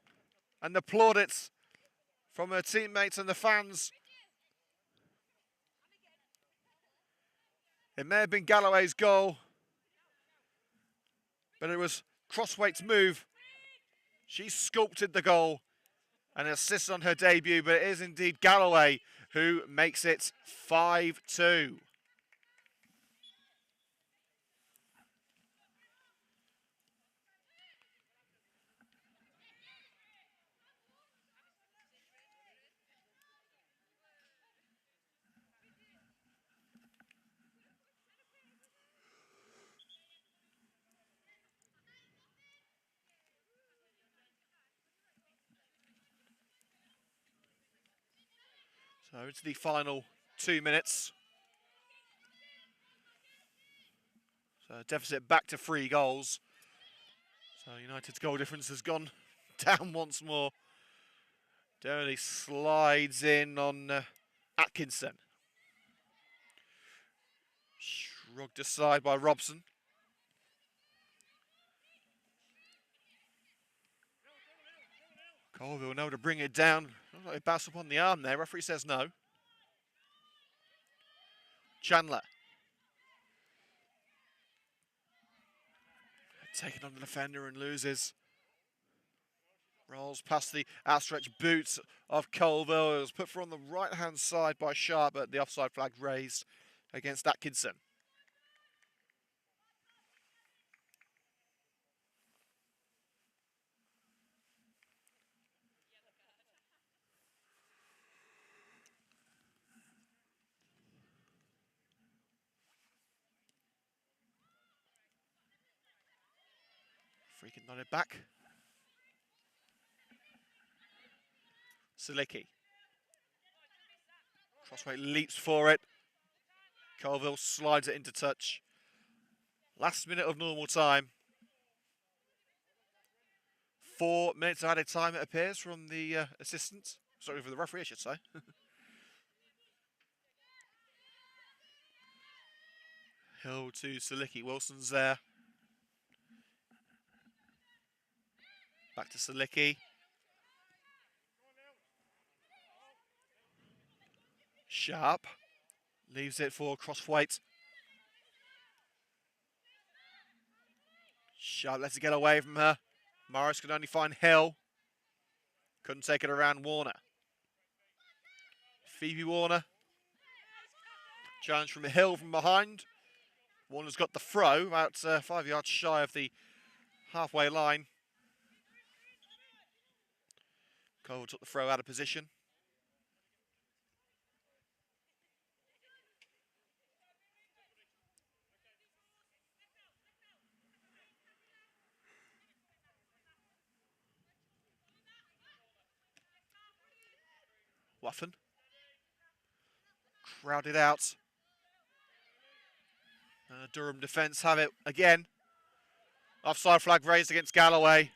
and the plaudits from her teammates and the fans. It may have been Galloway's goal, but it was crossweight's move. She sculpted the goal and assists on her debut, but it is indeed Galloway who makes it 5-2. So it's the final 2 minutes. So deficit back to 3 goals. So United's goal difference has gone down once more. Dermody slides in on Atkinson. Shrugged aside by Robson. Colville now to bring it down. Looks like he bounced up on the arm there. Referee says no. Chandler. Taken on the defender and loses. Rolls past the outstretched boots of Colville. It was put through on the right-hand side by Sharp, but the offside flag raised against Atkinson. Free kick nodded back. Silicki. Crossway leaps for it. Colville slides it into touch. Last minute of normal time. 4 minutes of added time, it appears, from the assistant. Sorry, for the referee, I should say. Hill to Silicki. Wilson's there. Back to Silicki. Sharp. Leaves it for Crossweight. Sharp lets it get away from her. Morris could only find Hill. Couldn't take it around Warner. Phoebe Warner. Challenge from Hill from behind. Warner's got the throw, about 5 yards shy of the halfway line. Cole took the throw out of position. Waffen. Crowded out. Durham defence have it again. Offside flag raised against Galloway.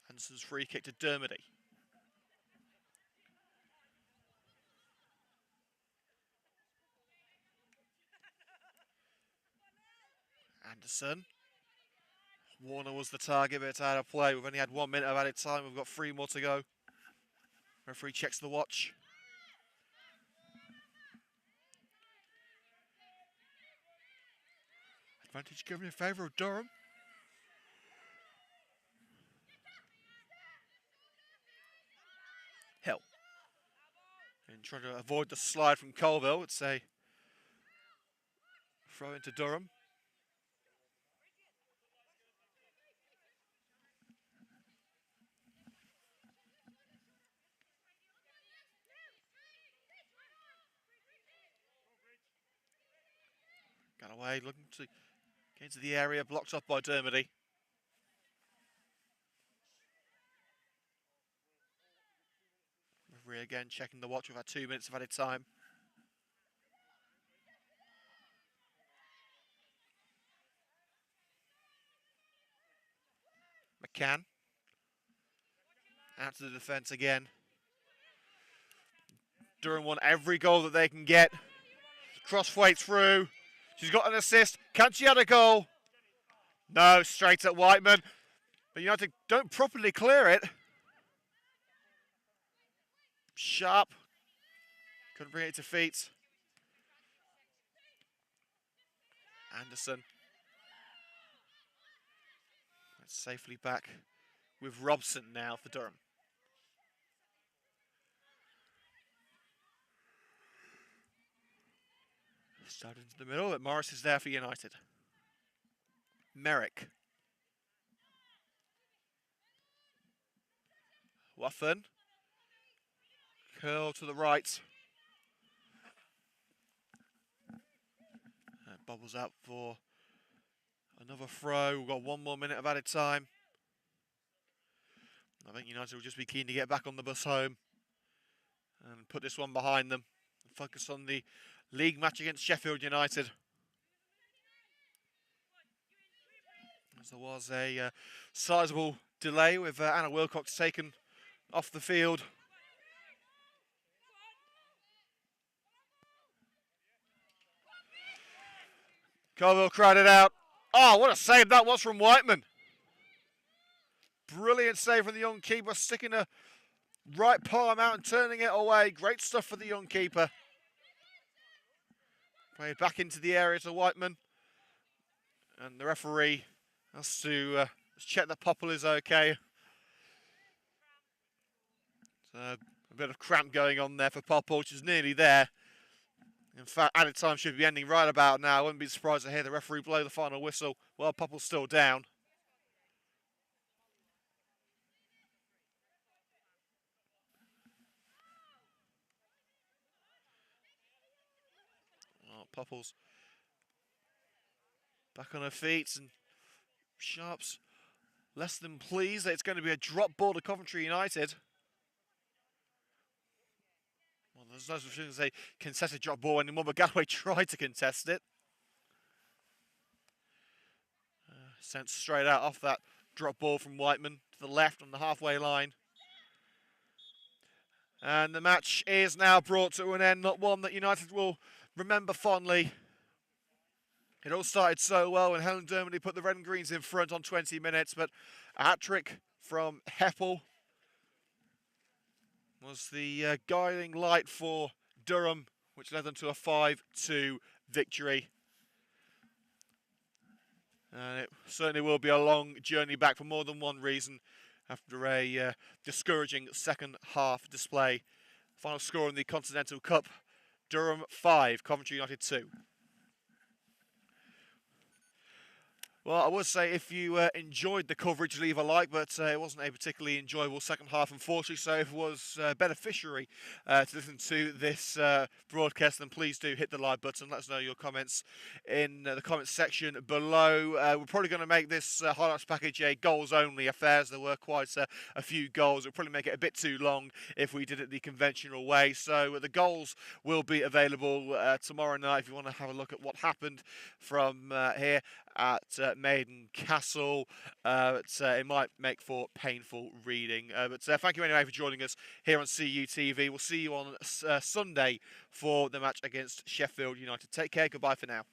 Anderson's free kick to Dermody. Anderson. Warner was the target, but it's out of play. We've only had 1 minute of added time. We've got 3 more to go. Referee checks the watch. Advantage given in favour of Durham. Hill. And trying to avoid the slide from Colville. It's a throw into Durham. Got away, looking to get into the area, blocked off by Dermody. Referee again checking the watch. We've had 2 minutes of added time. McCann. Out to the defence again. Durham want every goal that they can get. Crossway through. She's got an assist. Can she add a goal? No, straight at Whiteman. But United don't properly clear it. Sharp. Couldn't bring it to feet. Anderson. That's safely back with Robson now for Durham. Started into the middle, but Morris is there for United. Merrick. Waffen. Curl to the right. Bobbles out for another throw. We've got 1 more minute of added time. I think United will just be keen to get back on the bus home and put this one behind them and focus on the league match against Sheffield United. As there was a sizable delay with Anna Wilcox taken off the field. Colville crowded out. Oh, what a save that was from Whiteman. Brilliant save from the young keeper, sticking a right palm out and turning it away. Great stuff for the young keeper. Played back into the area to Whiteman. And the referee has to check that Popple is okay. So a bit of cramp going on there for Popple, which is nearly there. In fact, added time should be ending right about now. I wouldn't be surprised to hear the referee blow the final whistle while Popple's still down. Popples back on her feet, and Sharps less than pleased that it's going to be a drop ball to Coventry United. Well, there's no such thing as a contested drop ball anymore, but Galloway tried to contest it. Sent straight out off that drop ball from Whiteman to the left on the halfway line. And the match is now brought to an end, not one that United will remember fondly. It all started so well when Helen Dermody put the Red and Greens in front on 20 minutes, but a hat-trick from Heppel was the guiding light for Durham, which led them to a 5-2 victory. And it certainly will be a long journey back for more than one reason after a discouraging second half display. Final score in the Continental Cup, Durham 5, Coventry United 2. Well, I would say if you enjoyed the coverage, leave a like, but it wasn't a particularly enjoyable second half, unfortunately. So if it was beneficiary to listen to this broadcast, then please do hit the like button. Let us know your comments in the comments section below. We're probably going to make this highlights package a goals-only affair, as there were quite a few goals. It would probably make it a bit too long if we did it the conventional way. So the goals will be available tomorrow night if you want to have a look at what happened from here at Maiden Castle. It might make for painful reading. But thank you anyway for joining us here on CUTV. We'll see you on Sunday for the match against Sheffield United. Take care. Goodbye for now.